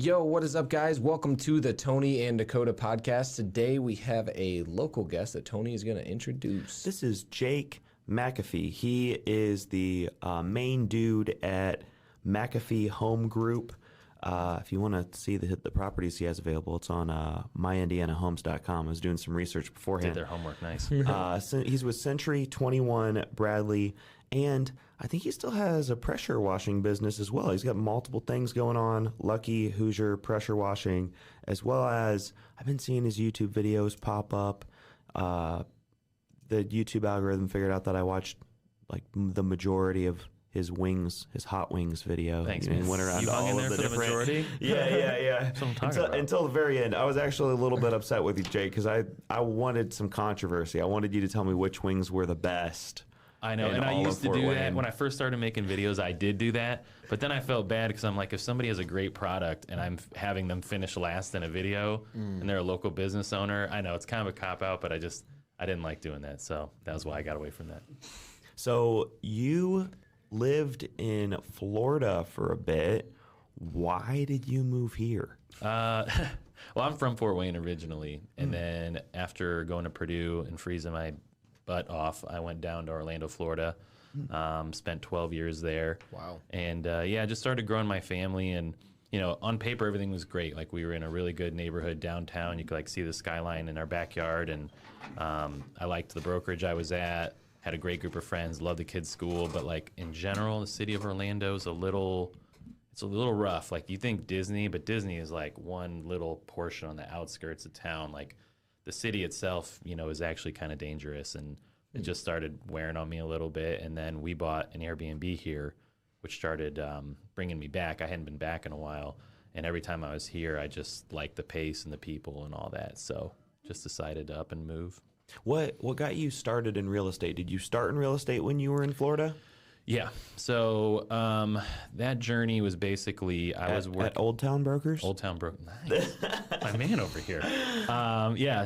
Yo, what is up, guys? Welcome to the Tony and Dakota podcast. Today we have a local guest that Tony is going to introduce. This is Jake McAfee. He is the main dude at McAfee Home Group. If you want to see the properties he has available, it's on myindianahomes.com. I was doing some research beforehand. Did their homework nice. He's with Century 21 Bradley, and I think he still has a pressure washing business as well. He's got multiple things going on, Lucky, Hoosier, pressure washing, as well as I've been seeing his YouTube videos pop up. The YouTube algorithm figured out that I watched like the majority of his hot wings video. Thanks, man. man. Went around You to hung in all there of the for the different. majority? Yeah. That's what I'm talking about. Until the very end, I was actually a little bit upset with you, Jake, because I wanted some controversy. I wanted you to tell me which wings were the best. I know, and I used to do that when I first started making videos. I did do that, but then I felt bad because I'm like, if somebody has a great product and I'm having them finish last in a video, and they're a local business owner, I know it's kind of a cop out, but I didn't like doing that, so that was why I got away from that. So you lived in Florida for a bit. Why did you move here? Well, I'm from Fort Wayne originally, and then after going to Purdue and freezing my butt off, I went down to Orlando, Florida, spent 12 years there. Wow. And I just started growing my family, and on paper everything was great. Like, we were in a really good neighborhood downtown. You could like see the skyline in our backyard, and I liked the brokerage I was at. Had a great group of friends, loved the kids' school, but like in general, the city of Orlando is a little rough. Like, you think Disney, but Disney is like one little portion on the outskirts of town. Like, the city itself, is actually kind of dangerous, and it just started wearing on me a little bit. And then we bought an Airbnb here, which started bringing me back. I hadn't been back in a while, and every time I was here, I just liked the pace and the people and all that. So just decided to up and move. What got you started in real estate? Did you start in real estate when you were in Florida? Yeah. So that journey was basically I was working at Old Town Brokers. Old Town Broker. Nice. My man over here.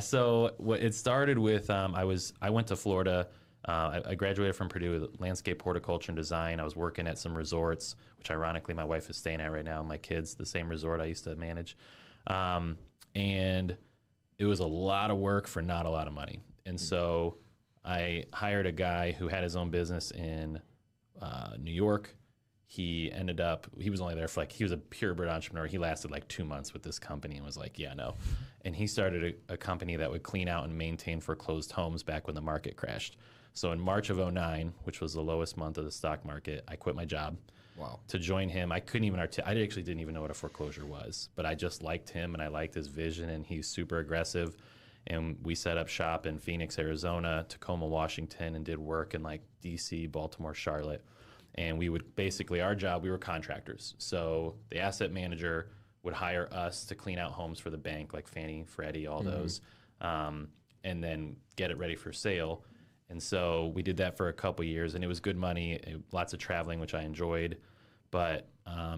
So it started with I went to Florida. I graduated from Purdue with landscape horticulture and design. I was working at some resorts, which ironically my wife is staying at right now. My kids, the same resort I used to manage, and it was a lot of work for not a lot of money. And so I hired a guy who had his own business in New York. He was only there for he was a purebred entrepreneur. He lasted like 2 months with this company and was like, yeah, no. And he started a company that would clean out and maintain foreclosed homes back when the market crashed. So in March of 2009, which was the lowest month of the stock market, I quit my job. Wow. To join him. I couldn't even I actually didn't even know what a foreclosure was, but I just liked him and I liked his vision, and he's super aggressive. And we set up shop in Phoenix, Arizona, Tacoma, Washington, and did work in like DC, Baltimore, Charlotte. And we would basically, our job, we were contractors. So the asset manager would hire us to clean out homes for the bank, like Fannie, Freddie, all those, and then get it ready for sale. And so we did that for a couple years, and it was good money, lots of traveling, which I enjoyed, but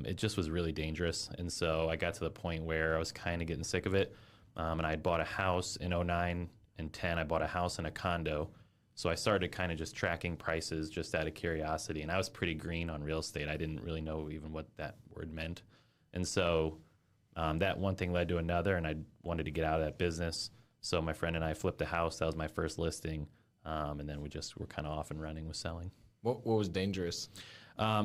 it just was really dangerous. And so I got to the point where I was kind of getting sick of it. And I had bought a house in 2009 and 10. I bought a house and a condo. So I started kind of just tracking prices just out of curiosity. And I was pretty green on real estate. I didn't really know even what that word meant. And so that one thing led to another, and I wanted to get out of that business. So my friend and I flipped a house. That was my first listing. And then we just were kind of off and running with selling. What was dangerous?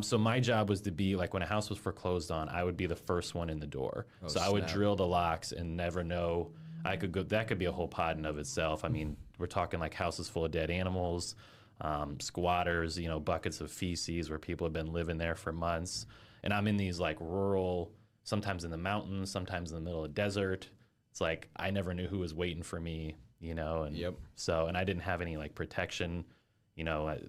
So my job was to be like, when a house was foreclosed on, I would be the first one in the door. So I would drill the locks and never know. That could be a whole pod in of itself. I mean, we're talking like houses full of dead animals, squatters, buckets of feces where people have been living there for months. And I'm in these like rural, sometimes in the mountains, sometimes in the middle of the desert. It's like, I never knew who was waiting for me, and so, and I didn't have any like protection.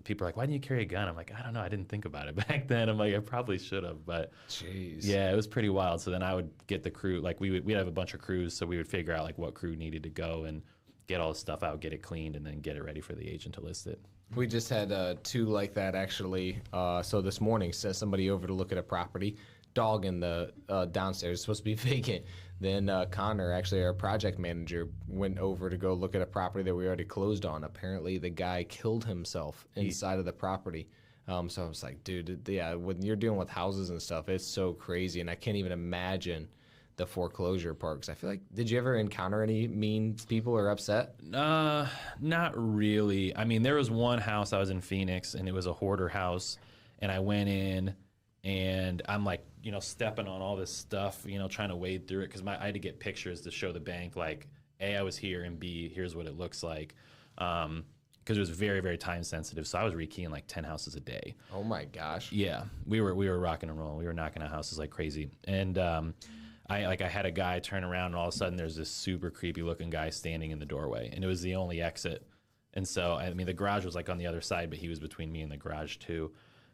People are like, why didn't you carry a gun? I'm like, I don't know. I didn't think about it back then. I'm like, I probably should have, but jeez. Yeah, it was pretty wild. So then I would get the crew, like we'd have a bunch of crews. So we would figure out like what crew needed to go and get all the stuff out, get it cleaned, and then get it ready for the agent to list it. We just had two like that actually. So this morning, sent somebody over to look at a property. Dog in the downstairs, supposed to be vacant. Then Connor, actually our project manager, went over to go look at a property that we already closed on. Apparently the guy killed himself inside of the property. So I was like, dude, yeah, when you're dealing with houses and stuff, it's so crazy. And I can't even imagine the foreclosure part? Because I feel like, did you ever encounter any mean people or upset? Not really. I mean, there was one house, I was in Phoenix, and it was a hoarder house, and I went in, and I'm like, stepping on all this stuff, trying to wade through it, because I had to get pictures to show the bank, like, A, I was here, and B, here's what it looks like. Because it was very, very time sensitive. So I was rekeying like 10 houses a day. Oh my gosh. Yeah, we were rocking and rolling. We were knocking out houses like crazy. And I had a guy turn around, and all of a sudden there's this super creepy looking guy standing in the doorway, and it was the only exit. And so, I mean, the garage was like on the other side, but he was between me and the garage too.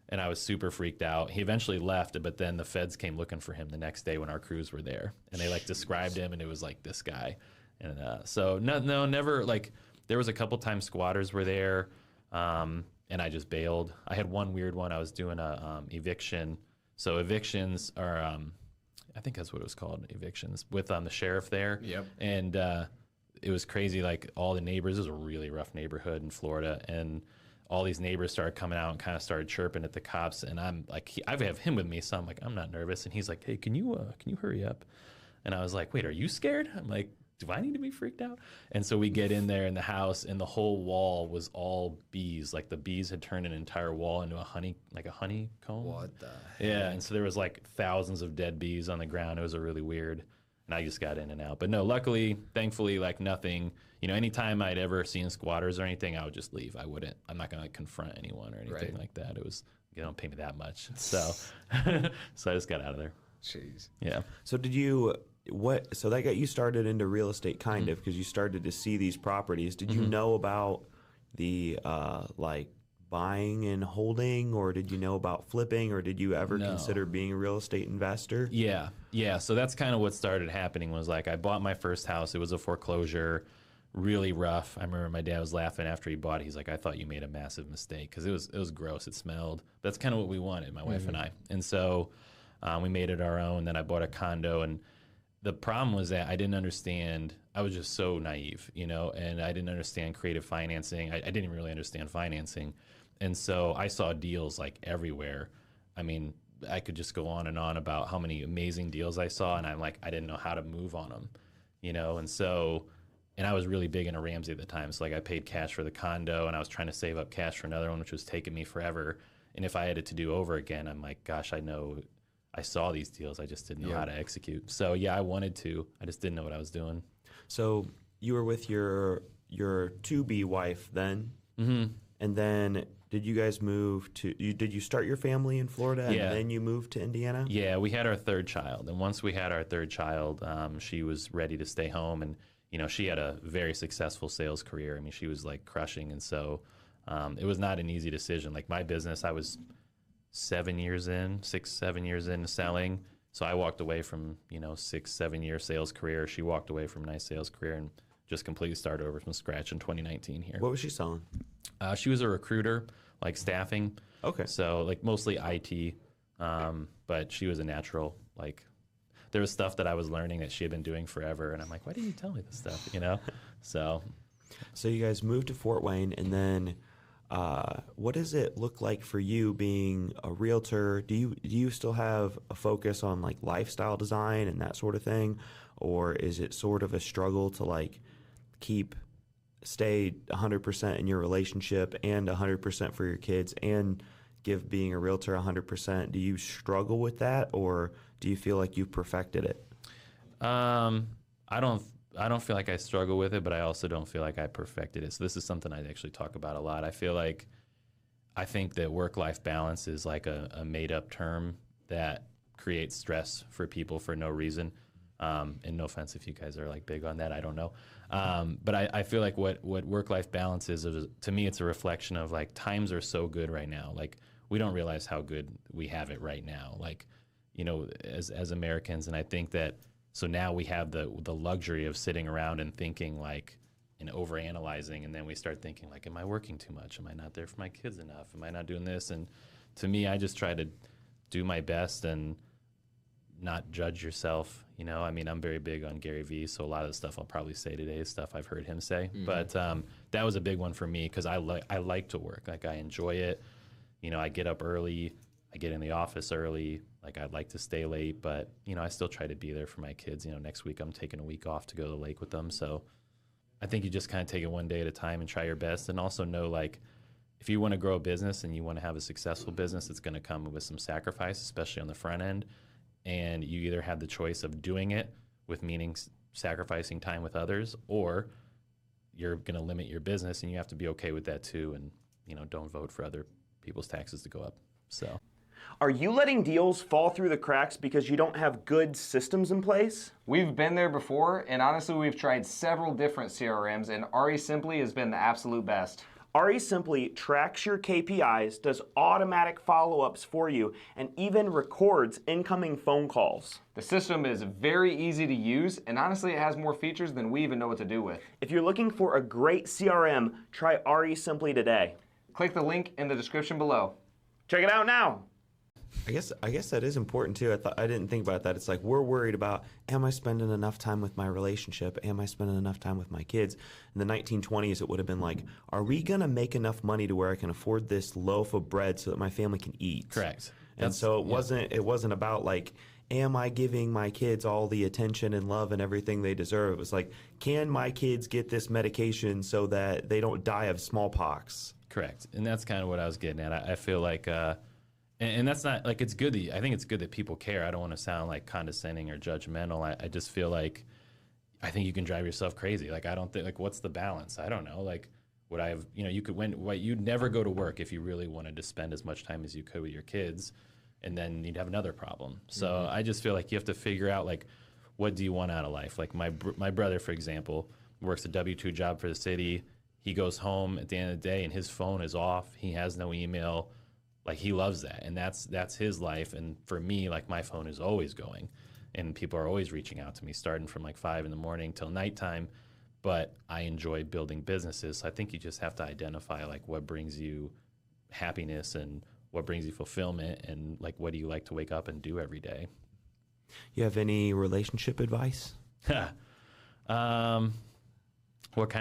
And I was super freaked out. He eventually left, but then the feds came looking for him the next day when our crews were there, and they like described him, and it was like this guy. And so no, never like. There was a couple times squatters were there, and I just bailed. I had one weird one. I was doing a eviction. So evictions are, I think that's what it was called, evictions, with the sheriff there. Yep. And it was crazy. Like all the neighbors, it was a really rough neighborhood in Florida, and all these neighbors started coming out and kind of started chirping at the cops. And I'm like, I have him with me, so I'm like, I'm not nervous. And he's like, hey, can you hurry up? And I was like, wait, are you scared? I'm like, do I need to be freaked out? And so we get in there in the house, and the whole wall was all bees. Like the bees had turned an entire wall into a honeycomb. What the heck? Yeah, and so there was like thousands of dead bees on the ground. It was a really weird, and I just got in and out. But no, luckily, thankfully, like nothing. Anytime I'd ever seen squatters or anything, I would just leave. I'm not gonna like confront anyone or anything like that. It was, don't pay me that much. So, so I just got out of there. Jeez. Yeah. So so that got you started into real estate kind of, because you started to see these properties. Did you know about the like buying and holding, or did you know about flipping, or did you ever consider being a real estate investor? Yeah. So that's kind of what started happening. Was like I bought my first house. It was a foreclosure, really rough. I remember my dad was laughing after he bought it. He's like, I thought you made a massive mistake, because it was gross. It smelled. That's kind of what we wanted, my wife and I. And so we made it our own. Then I bought a condo, and the problem was that I didn't understand. I was just so naive, and I didn't understand creative financing. I didn't really understand financing. And so I saw deals like everywhere. I mean, I could just go on and on about how many amazing deals I saw, and I'm like, I didn't know how to move on them, and so, and I was really big into Ramsey at the time. So like I paid cash for the condo, and I was trying to save up cash for another one, which was taking me forever. And if I had it to do over again, I'm like, gosh, I saw these deals. I just didn't know how to execute. So yeah, I wanted to. I just didn't know what I was doing. So you were with your to-be wife then, and then did you guys move to? Did you start your family in Florida and then you moved to Indiana? Yeah, we had our third child, and once we had our third child, she was ready to stay home, and she had a very successful sales career. I mean, she was like crushing, and so it was not an easy decision. Like my business, I was 7 years in, 6-7 years in selling. So I walked away from, 6-7 year sales career. She walked away from a nice sales career and just completely started over from scratch in 2019 here. What was she selling? She was a recruiter, like staffing. Okay. So like mostly IT, but she was a natural. Like there was stuff that I was learning that she had been doing forever. And I'm like, why didn't you tell me this stuff, So you guys moved to Fort Wayne, and then what does it look like for you being a realtor? Do you still have a focus on like lifestyle design and that sort of thing, or is it sort of a struggle to like stay 100% in your relationship and 100% for your kids and give being a realtor 100%? Do you struggle with that, or do you feel like you've perfected it? I don't feel like I struggle with it, but I also don't feel like I perfected it. So this is something I actually talk about a lot. I think that work-life balance is like a made-up term that creates stress for people for no reason. And no offense if you guys are like big on that, I don't know. But I feel like what work-life balance is, to me, it's a reflection of like times are so good right now. Like we don't realize how good we have it right now. Like, as Americans, and I think that, so now we have the luxury of sitting around and thinking like, and overanalyzing, and then we start thinking like, am I working too much? Am I not there for my kids enough? Am I not doing this? And to me, I just try to do my best and not judge yourself. I mean, I'm very big on Gary Vee, so a lot of the stuff I'll probably say today is stuff I've heard him say. Mm-hmm. But that was a big one for me because I like to work. Like I enjoy it. I get up early. I get in the office early. Like I'd like to stay late, but I still try to be there for my kids. Next week I'm taking a week off to go to the lake with them. So I think you just kind of take it one day at a time and try your best, and also know like if you want to grow a business and you want to have a successful business, it's going to come with some sacrifice, especially on the front end. And you either have the choice of doing it with meaning sacrificing time with others, or you're going to limit your business, and you have to be okay with that too. And, don't vote for other people's taxes to go up. So, are you letting deals fall through the cracks because you don't have good systems in place? We've been there before, and honestly, we've tried several different CRMs, and RE Simply has been the absolute best. RE Simply tracks your KPIs, does automatic follow-ups for you, and even records incoming phone calls. The system is very easy to use, and honestly, it has more features than we even know what to do with. If you're looking for a great CRM, try RE Simply today. Click the link in the description below. Check it out now. I guess that is important too. I didn't think about that. It's like we're worried about, am I spending enough time with my relationship? Am I spending enough time with my kids? In the 1920s, it would have been like, are we going to make enough money to where I can afford this loaf of bread so that my family can eat? correct. And so it wasn't about like, am I giving my kids all the attention and love and everything they deserve? It was like, can my kids get this medication so that they don't die of smallpox? Correct. And that's kind of what I was getting at. I feel like, and that's not like, it's good I think it's good that people care. I don't want to sound like condescending or judgmental. I just feel like I think you can drive yourself crazy. Like I don't think, like, what's the balance? I don't know. Like, would I have, you could you'd never go to work if you really wanted to spend as much time as you could with your kids, and then you'd have another problem. So I just feel like you have to figure out, like, what do you want out of life? Like my brother, for example, works a W-2 job for the city. He goes home at the end of the day and his phone is off. He has no email. Like, he loves that, and that's his life. And for me, like, my phone is always going, and people are always reaching out to me, starting from like 5 in the morning till nighttime. But I enjoy building businesses, so I think you just have to identify like what brings you happiness and what brings you fulfillment, and like what do you like to wake up and do every day. You have any relationship advice? What kind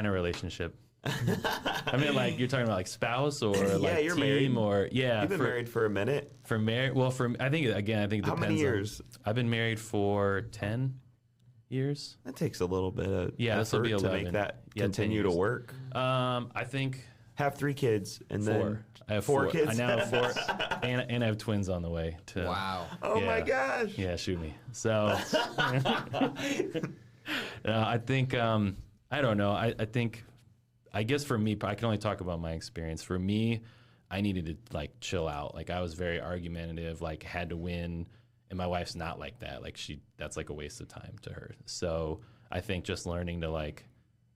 of relationship? I mean, like, you're talking about like spouse or like you're team married. or You've been married for a minute. For married, well, I think it depends. How many years? I've been married for 10 years. That takes a little bit of this will effort be 11. to make that 10 continue to years. work. I think Have 3 kids and 4. then I have 4 4 kids. I now have 4, and I have twins on the way. Wow. Oh my Yeah. gosh. Yeah, shoot me. So I think I don't know. I guess for me, I can only talk about my experience. For me, I needed to like chill out. Like, I was very argumentative, like had to win, and my wife's not like that. Like, that's like a waste of time to her. So I think just learning to, like,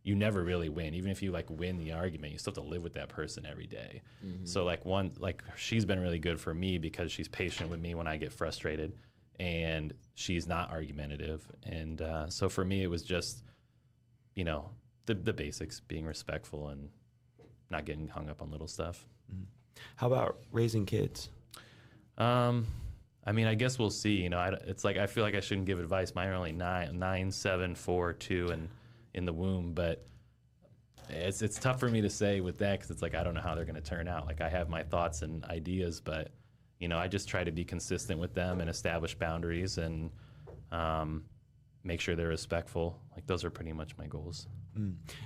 you never really win. Even if you like win the argument, you still have to live with that person every day. So like she's been really good for me because she's patient with me when I get frustrated, and she's not argumentative. And so for me, it was just, the basics, being respectful and not getting hung up on little stuff. How about raising kids? I mean, I guess we'll see. It's like, I feel like I shouldn't give advice. Mine are only 9, 7, 4, 2, and in the womb. But it's tough for me to say with that, because it's like, I don't know how they're going to turn out. Like, I have my thoughts and ideas, but I just try to be consistent with them and establish boundaries and make sure they're respectful. Like, those are pretty much my goals.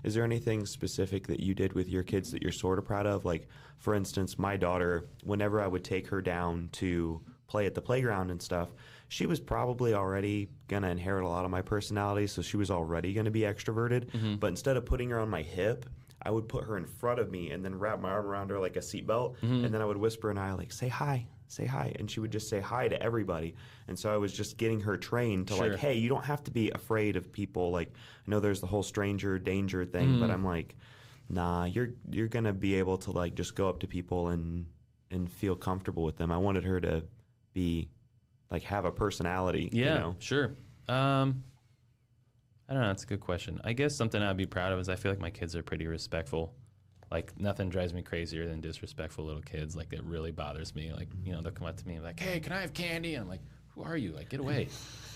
Is there anything specific that you did with your kids that you're sort of proud of? Like, for instance, my daughter, whenever I would take her down to play at the playground and stuff, she was probably already going to inherit a lot of my personality, so she was already going to be extroverted. But instead of putting her on my hip, I would put her in front of me and then wrap my arm around her like a seatbelt, and then I would whisper in her eye, like, say hi, and she would just say hi to everybody. And so I was just getting her trained to like, hey, you don't have to be afraid of people. Like, I know there's the whole stranger danger thing, but I'm like, nah, you're gonna be able to like just go up to people and feel comfortable with them. I wanted her to be like, have a personality. Yeah, sure. I don't know. That's a good question. I guess something I'd be proud of is I feel like my kids are pretty respectful. Like, nothing drives me crazier than disrespectful little kids. Like, it really bothers me. Like, they'll come up to me and be like, hey, can I have candy? And I'm like, who are you? Like, get away.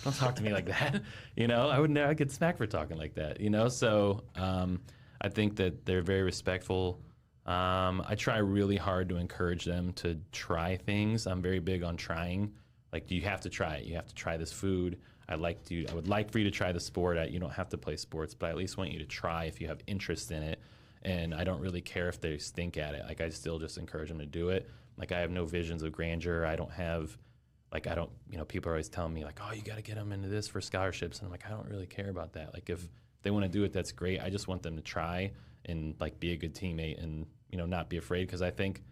Don't talk to me like that. I'd get smacked for talking like that, So I think that they're very respectful. I try really hard to encourage them to try things. I'm very big on trying. Like, you have to try it. You have to try this food. I would like for you to try the sport. You don't have to play sports, but I at least want you to try if you have interest in it. And I don't really care if they stink at it. Like, I still just encourage them to do it. Like, I have no visions of grandeur. People are always telling me, like, oh, you got to get them into this for scholarships. And I'm like, I don't really care about that. Like, if they want to do it, that's great. I just want them to try and, like, be a good teammate and, not be afraid. Because I think,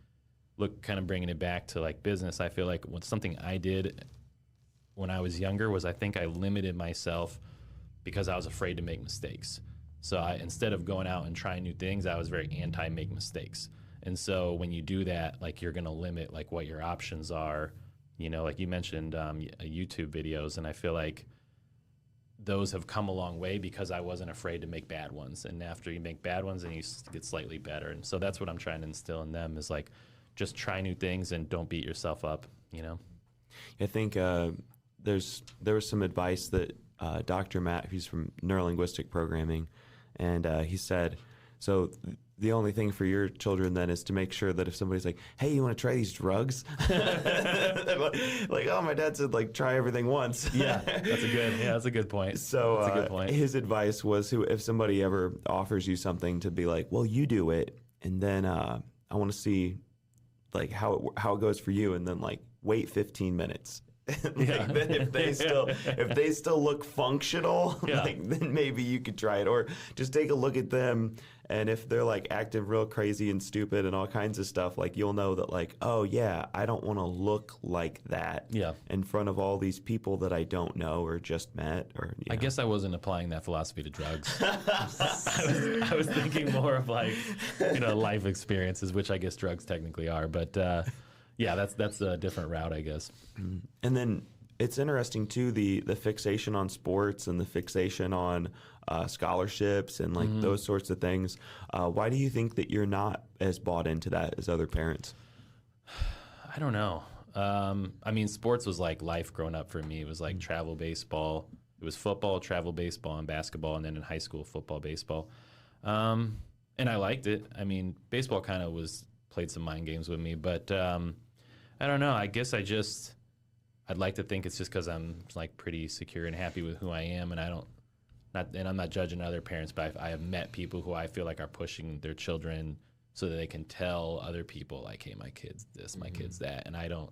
kind of bringing it back to, like, business, I feel like something I did when I was younger was I think I limited myself because I was afraid to make mistakes. So instead of going out and trying new things, I was very anti-make mistakes. And so when you do that, like, you're going to limit, like, what your options are. Like you mentioned YouTube videos, and I feel like those have come a long way because I wasn't afraid to make bad ones. And after you make bad ones, then you get slightly better. And so that's what I'm trying to instill in them is, like, just try new things and don't beat yourself up, I think there was some advice that Dr. Matt, who's from neurolinguistic programming, and he said, so the only thing for your children then is to make sure that if somebody's like, hey, you want to try these drugs? Like, oh, my dad said, like, try everything once. That's a good point. So that's a good point. His advice was if somebody ever offers you something to be like, well, you do it, and then I want to see, like, how it goes for you, and then, like, wait 15 minutes. Then if they still look functional, like, then maybe you could try it, or just take a look at them, and if they're, like, acting real crazy and stupid and all kinds of stuff, like, you'll know that, like, oh yeah, I don't want to look like that in front of all these people that I don't know or just met. Or I guess I wasn't applying that philosophy to drugs. I was thinking more of, like, life experiences, which I guess drugs technically are, but that's a different route, I guess. And then it's interesting too, the fixation on sports and the fixation on scholarships and, like, those sorts of things. Why do you think that you're not as bought into that as other parents? I don't know. I mean, sports was like life growing up for me. It was like travel baseball. It was football, travel baseball, and basketball, and then in high school, football, baseball. And I liked it. I mean, baseball kind of played some mind games with me, but I don't know. I guess I'd like to think it's just because I'm, like, pretty secure and happy with who I am, and I'm not judging other parents, but I have met people who I feel like are pushing their children so that they can tell other people, like, hey, my kid's this, my kid's that, and I don't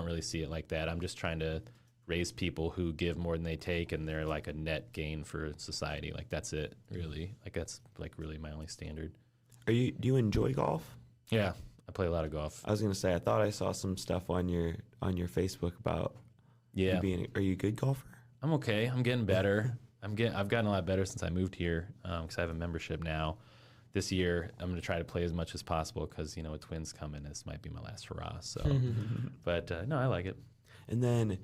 really see it like that. I'm just trying to raise people who give more than they take, and they're, like, a net gain for society. Like, that's it, really. Like, that's, like, really my only standard. Do you enjoy golf? Yeah. I play a lot of golf. I was gonna say, I thought I saw some stuff on your Facebook about you being. Are you a good golfer? I'm okay. I'm getting better. I've gotten a lot better since I moved here because I have a membership now. This year, I'm gonna try to play as much as possible because with twins coming, this might be my last hurrah. So, but no, I like it. And then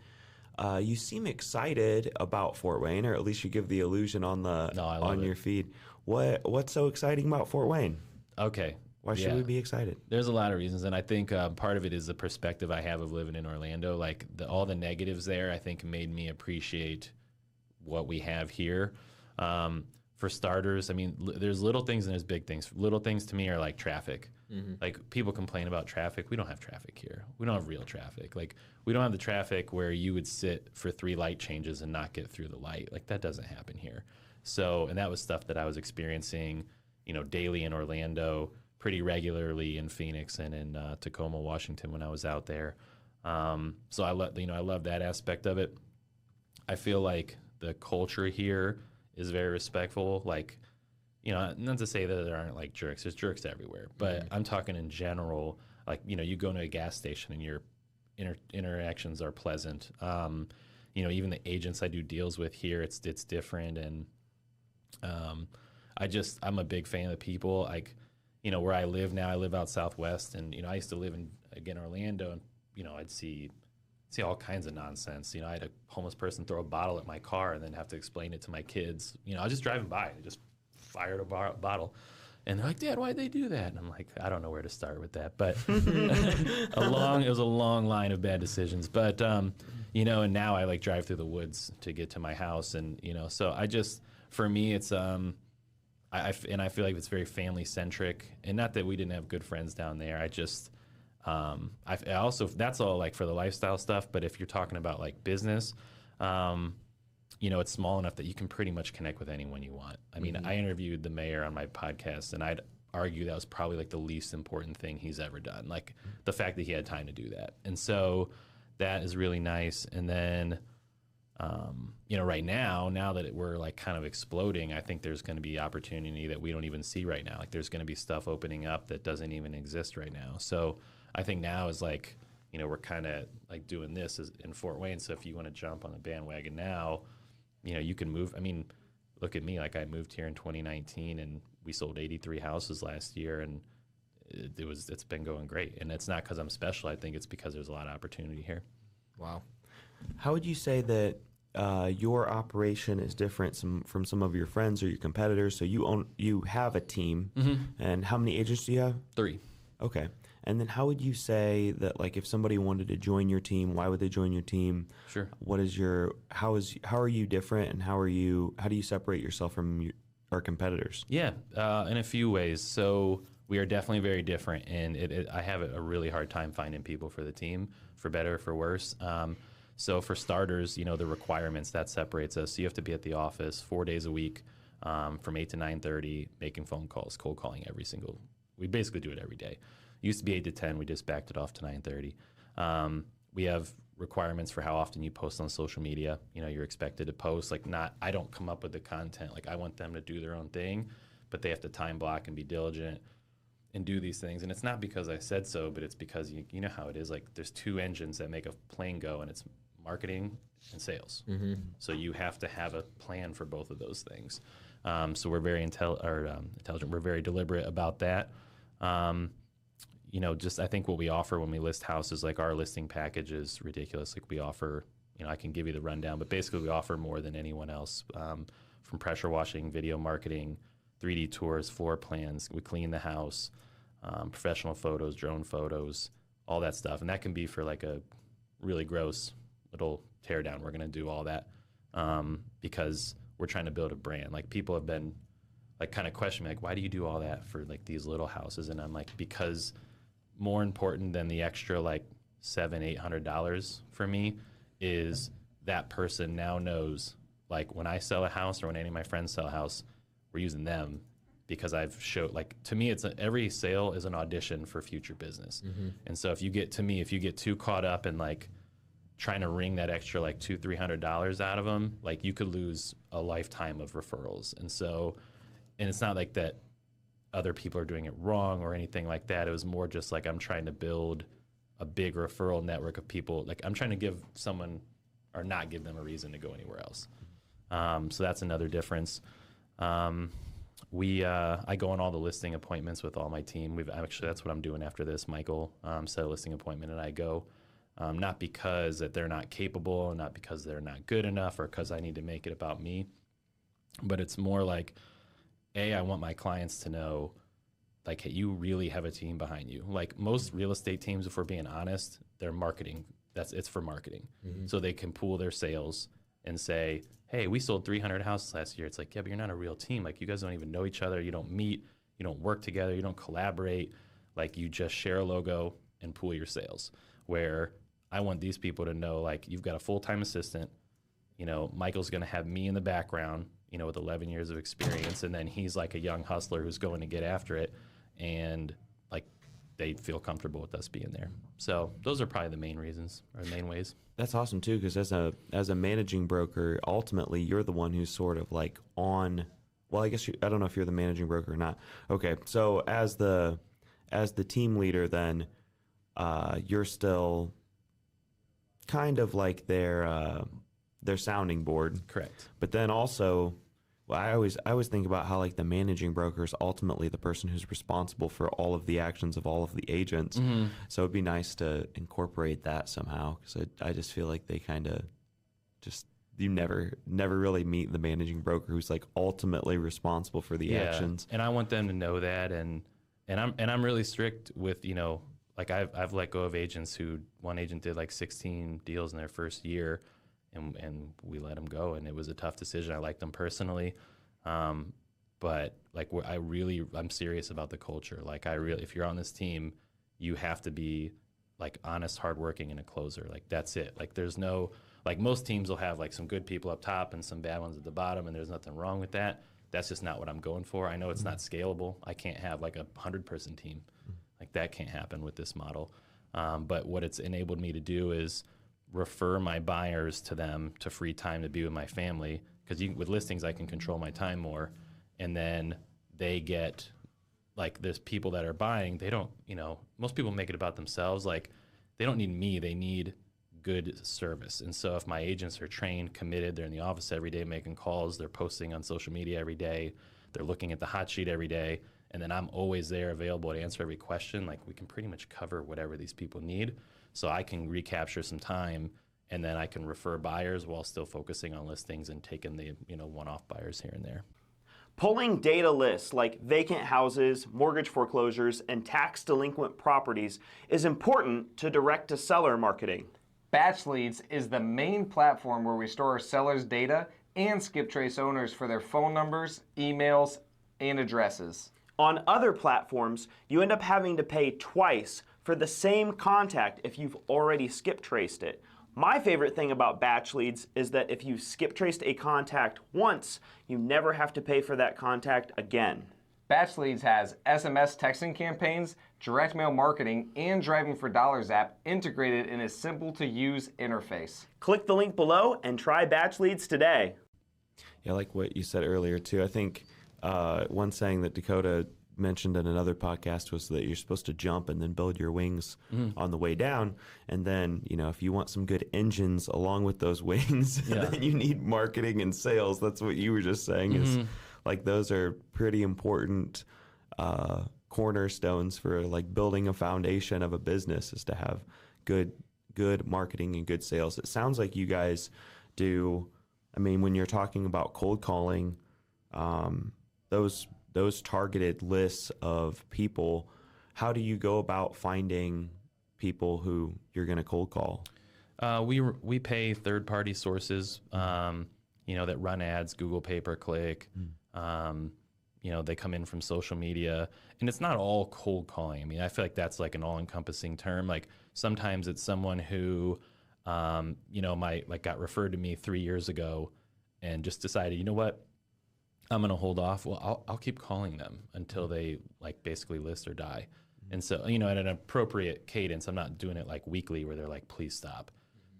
you seem excited about Fort Wayne, or at least you give the illusion on your feed. What's so exciting about Fort Wayne? Okay. Why should we be excited? There's a lot of reasons, and I think part of it is the perspective I have of living in Orlando. Like, all the negatives there, I think, made me appreciate what we have here. For starters, I mean, there's little things and there's big things. Little things to me are like traffic. Like, people complain about traffic. We don't have traffic here. We don't have real traffic. Like, we don't have the traffic where you would sit for 3 light changes and not get through the light. Like, that doesn't happen here. So, and that was stuff that I was experiencing, daily in Orlando, pretty regularly in Phoenix and in Tacoma, Washington when I was out there. So I love that aspect of it. I feel like the culture here is very respectful. Like, not to say that there aren't, like, jerks. There's jerks everywhere. But I'm talking in general. Like, you go to a gas station and your interactions are pleasant. Even the agents I do deals with here, it's different. And I'm a big fan of the people. Like, where I live now, I live out southwest, and I used to live in Orlando, and I'd see all kinds of nonsense. I had a homeless person throw a bottle at my car and then have to explain it to my kids. I was just driving by, and they just fired a bottle, and they're like, "Dad, why'd they do that?" And I'm like, I don't know where to start with that, but it was a long line of bad decisions. But and now I, like, drive through the woods to get to my house, and so for me, it's I feel like it's very family centric, and not that we didn't have good friends down there. I also, that's all like for the lifestyle stuff. But if you're talking about like business, it's small enough that you can pretty much connect with anyone you want. I mean, I interviewed the mayor on my podcast, and I'd argue that was probably like the least important thing he's ever done. Like the fact that he had time to do that. And so that is really nice. And then, right now that we're like kind of exploding, I think there's going to be opportunity that we don't even see right now. Like there's going to be stuff opening up that doesn't even exist right now. So I think now is like, we're kind of like doing this in Fort Wayne. So if you want to jump on the bandwagon now, you can move. I mean, look at me. Like I moved here in 2019 and we sold 83 houses last year, and it's been going great. And it's not because I'm special. I think it's because there's a lot of opportunity here. Wow. How would you say that your operation is different from some of your friends or your competitors? So you have a team, and how many agents do you have? 3. Okay. And then how would you say that, like, if somebody wanted to join your team, why would they join your team? Sure. How are you different, and how do you separate yourself from our competitors? Yeah, in a few ways. So we are definitely very different, and I have a really hard time finding people for the team, for better or for worse. So for starters, the requirements, that separates us. So you have to be at the office 4 days a week, from 8 to 9:30, making phone calls, cold calling we basically do it every day. Used to be 8 to 10. We just backed it off to 9:30. We have requirements for how often you post on social media. You're expected to post. I don't come up with the content. Like I want them to do their own thing, but they have to time block and be diligent and do these things. And it's not because I said so, but it's because you know how it is. Like there's 2 engines that make a plane go, and it's marketing and sales. So you have to have a plan for both of those things. So we're very intelligent. We're very deliberate about that. I think what we offer when we list houses, like our listing package is ridiculous. Like we offer, I can give you the rundown, but basically we offer more than anyone else, from pressure washing, video marketing, 3D tours, floor plans. We clean the house, professional photos, drone photos, all that stuff. And that can be for like a really gross little tear down. We're going to do all that because we're trying to build a brand. Like people have been like kind of questioning me, like, why do you do all that for like these little houses? And I'm like, because more important than the extra like $700-800 for me is that person now knows, like when I sell a house or when any of my friends sell a house, we're using them because I've showed, like, to me, every sale is an audition for future business. And so if you get too caught up in like trying to wring that extra like $200-300 out of them, like you could lose a lifetime of referrals. And it's not like that other people are doing it wrong or anything like that. It was more just like I'm trying to build a big referral network of people. Like I'm trying to give someone or not give them a reason to go anywhere else. So that's another difference. I go on all the listing appointments with all my team. That's what I'm doing after this. Michael set a listing appointment and I go, not because that they're not capable, not because they're not good enough or because I need to make it about me, but it's more like, I want my clients to know, like, hey, you really have a team behind you. Like most real estate teams, if we're being honest, they're marketing. It's for marketing. So they can pool their sales and say, hey, we sold 300 houses last year. It's like, yeah, but you're not a real team. Like you guys don't even know each other. You don't meet. You don't work together. You don't collaborate. Like you just share a logo and pool your sales. Where I want these people to know, like, you've got a full-time assistant. Michael's going to have me in the background, with 11 years of experience. And then he's like a young hustler who's going to get after it. And like, they feel comfortable with us being there. So those are probably the main reasons or the main ways. That's awesome too, because as a managing broker, ultimately you're the one who's sort of like on. Well, I guess I don't know if you're the managing broker or not. Okay, so as the team leader, then you're still kind of like their sounding board. Correct. But then also, well, I always think about how like the managing broker is ultimately the person who's responsible for all of the actions of all of the agents. So it'd be nice to incorporate that somehow, because I just feel like they kind of just, you never really meet the managing broker who's like ultimately responsible for the actions. And I want them to know that, and I'm really strict with, like I've let go of agents one agent did like 16 deals in their first year. And we let them go, and it was a tough decision. I liked them personally, but like I'm serious about the culture. Like if you're on this team, you have to be like honest, hardworking, and a closer. Like that's it. Like there's no, like most teams will have like some good people up top and some bad ones at the bottom, and there's nothing wrong with that. That's just not what I'm going for. I know it's not scalable. I can't have like a 100-person team. Like that can't happen with this model. But what it's enabled me to do is refer my buyers to them to free time to be with my family. Because with listings, I can control my time more. And then they get, like, there's people that are buying, they don't, most people make it about themselves. Like, they don't need me, they need good service. And so if my agents are trained, committed, they're in the office every day making calls, they're posting on social media every day, they're looking at the hot sheet every day, and then I'm always there available to answer every question, like we can pretty much cover whatever these people need. So I can recapture some time, and then I can refer buyers while still focusing on listings and taking the one-off buyers here and there. Pulling data lists like vacant houses, mortgage foreclosures, and tax delinquent properties is important to direct-to-seller marketing. Batch Leads is the main platform where we store our sellers' data and skip trace owners for their phone numbers, emails, and addresses. On other platforms, you end up having to pay twice for the same contact if you've already skip traced it. My favorite thing about Batch Leads is that if you've skip traced a contact once, you never have to pay for that contact again. Batch Leads has SMS texting campaigns, direct mail marketing, and Driving for Dollars app integrated in a simple-to-use interface. Click the link below and try Batch Leads today. Yeah, like what you said earlier, too. I think one saying that Dakota mentioned in another podcast was that you're supposed to jump and then build your wings on the way down. And then, if you want some good engines along with those wings, then you need marketing and sales. That's what you were just saying is like those are pretty important cornerstones for like building a foundation of a business is to have good marketing and good sales. It sounds like you guys do. I mean, when you're talking about cold calling, those targeted lists of people, how do you go about finding people who you're going to cold call? We pay third-party sources, that run ads, Google pay-per-click. They come in from social media, and it's not all cold calling. I mean, I feel like that's like an all-encompassing term. Like sometimes it's someone who, got referred to me 3 years ago, and just decided, you know what, I'm going to hold off. Well, I'll keep calling them until they like basically list or die. And so, at an appropriate cadence, I'm not doing it like weekly where they're like, please stop,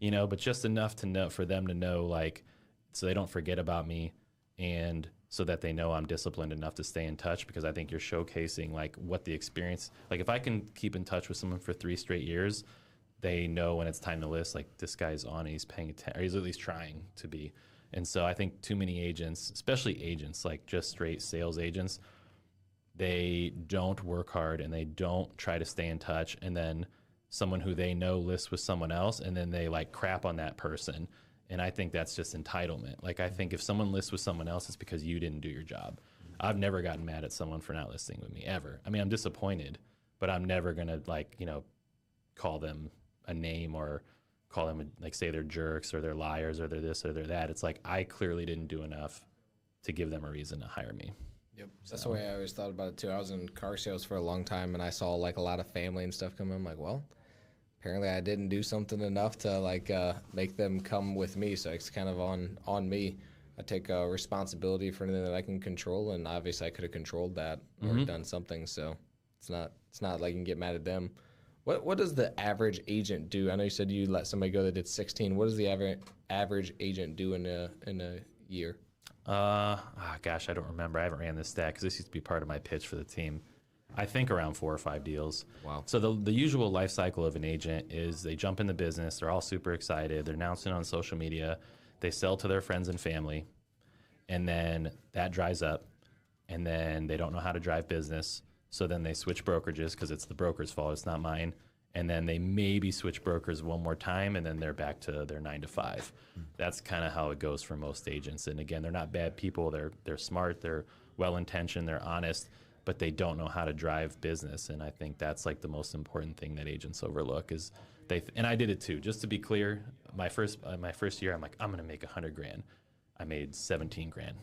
but just enough to know for them to know, like, so they don't forget about me and so that they know I'm disciplined enough to stay in touch, because I think you're showcasing like what the experience, like if I can keep in touch with someone for 3 straight years, they know when it's time to list, like this guy's on, he's paying attention, or he's at least trying to be. And so I think too many agents, especially agents, like just straight sales agents, they don't work hard and they don't try to stay in touch. And then someone who they know lists with someone else, and then they like crap on that person. And I think that's just entitlement. Like I think if someone lists with someone else, it's because you didn't do your job. I've never gotten mad at someone for not listing with me, ever. I mean, I'm disappointed, but I'm never going to call them a name or call them, like, say they're jerks or they're liars or they're this or they're that. It's like, I clearly didn't do enough to give them a reason to hire me. Yep. That's the way I always thought about it, too. I was in car sales for a long time, and I saw, like, a lot of family and stuff come in. I'm like, well, apparently I didn't do something enough to, like, make them come with me, so it's kind of on me. I take responsibility for anything that I can control, and obviously I could have controlled that or done something, so it's not like you can get mad at them. What does the average agent do? I know you said you let somebody go that did 16. What does the average agent do in a year? Gosh, I don't remember. I haven't ran this stat because this used to be part of my pitch for the team. I think around 4 or 5 deals. Wow. So the usual life cycle of an agent is they jump in the business. They're all super excited. They're announcing on social media. They sell to their friends and family. And then that dries up. And then they don't know how to drive business. So then they switch brokerages because it's the broker's fault. It's not mine. And then they maybe switch brokers one more time, and then they're back to their 9 to 5. That's kind of how it goes for most agents. And again, they're not bad people. They're smart. They're well-intentioned. They're honest, but they don't know how to drive business. And I think that's like the most important thing that agents overlook is and I did it too. Just to be clear, my first year, I'm like, I'm going to make $100,000. I made $17,000 in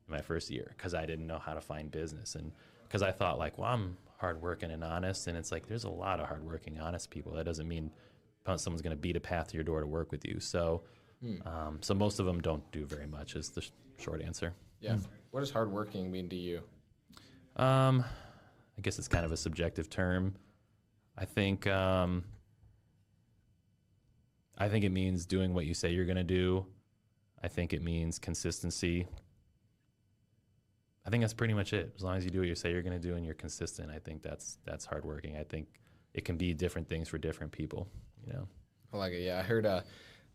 my first year because I didn't know how to find business. And because I thought like, well, hardworking and honest. And it's like, there's a lot of hardworking, honest people. That doesn't mean someone's going to beat a path to your door to work with you. So, so most of them don't do very much is the short answer. Yeah. What does hardworking mean to you? I guess it's kind of a subjective term. I think it means doing what you say you're going to do. I think it means consistency. I think that's pretty much it. As long as you do what you say you're going to do and you're consistent, I think that's hardworking. I think it can be different things for different people, you know. I like it. Yeah, I heard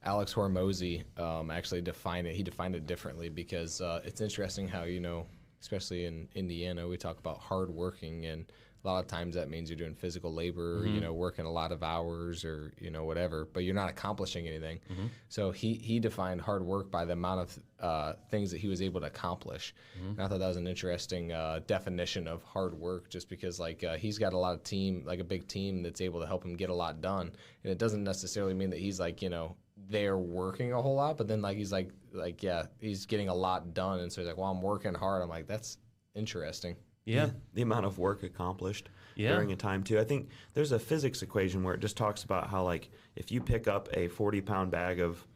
Alex Hormozy actually define it. He defined it differently because it's interesting how, you know, especially in Indiana, we talk about hardworking, and a lot of times that means you're doing physical labor, you know, working a lot of hours or, you know, whatever, but you're not accomplishing anything. So he defined hard work by the amount of things that he was able to accomplish. And I thought that was an interesting definition of hard work, just because like he's got a lot of team, like a big team that's able to help him get a lot done. And it doesn't necessarily mean that he's like, you know, they're working a whole lot, but then like he's like yeah, he's getting a lot done. And so he's like, well, I'm working hard. I'm like, that's interesting. Yeah. The amount of work accomplished during a time too. I think there's a physics equation where it just talks about how, like, if you pick up a 40-pound bag of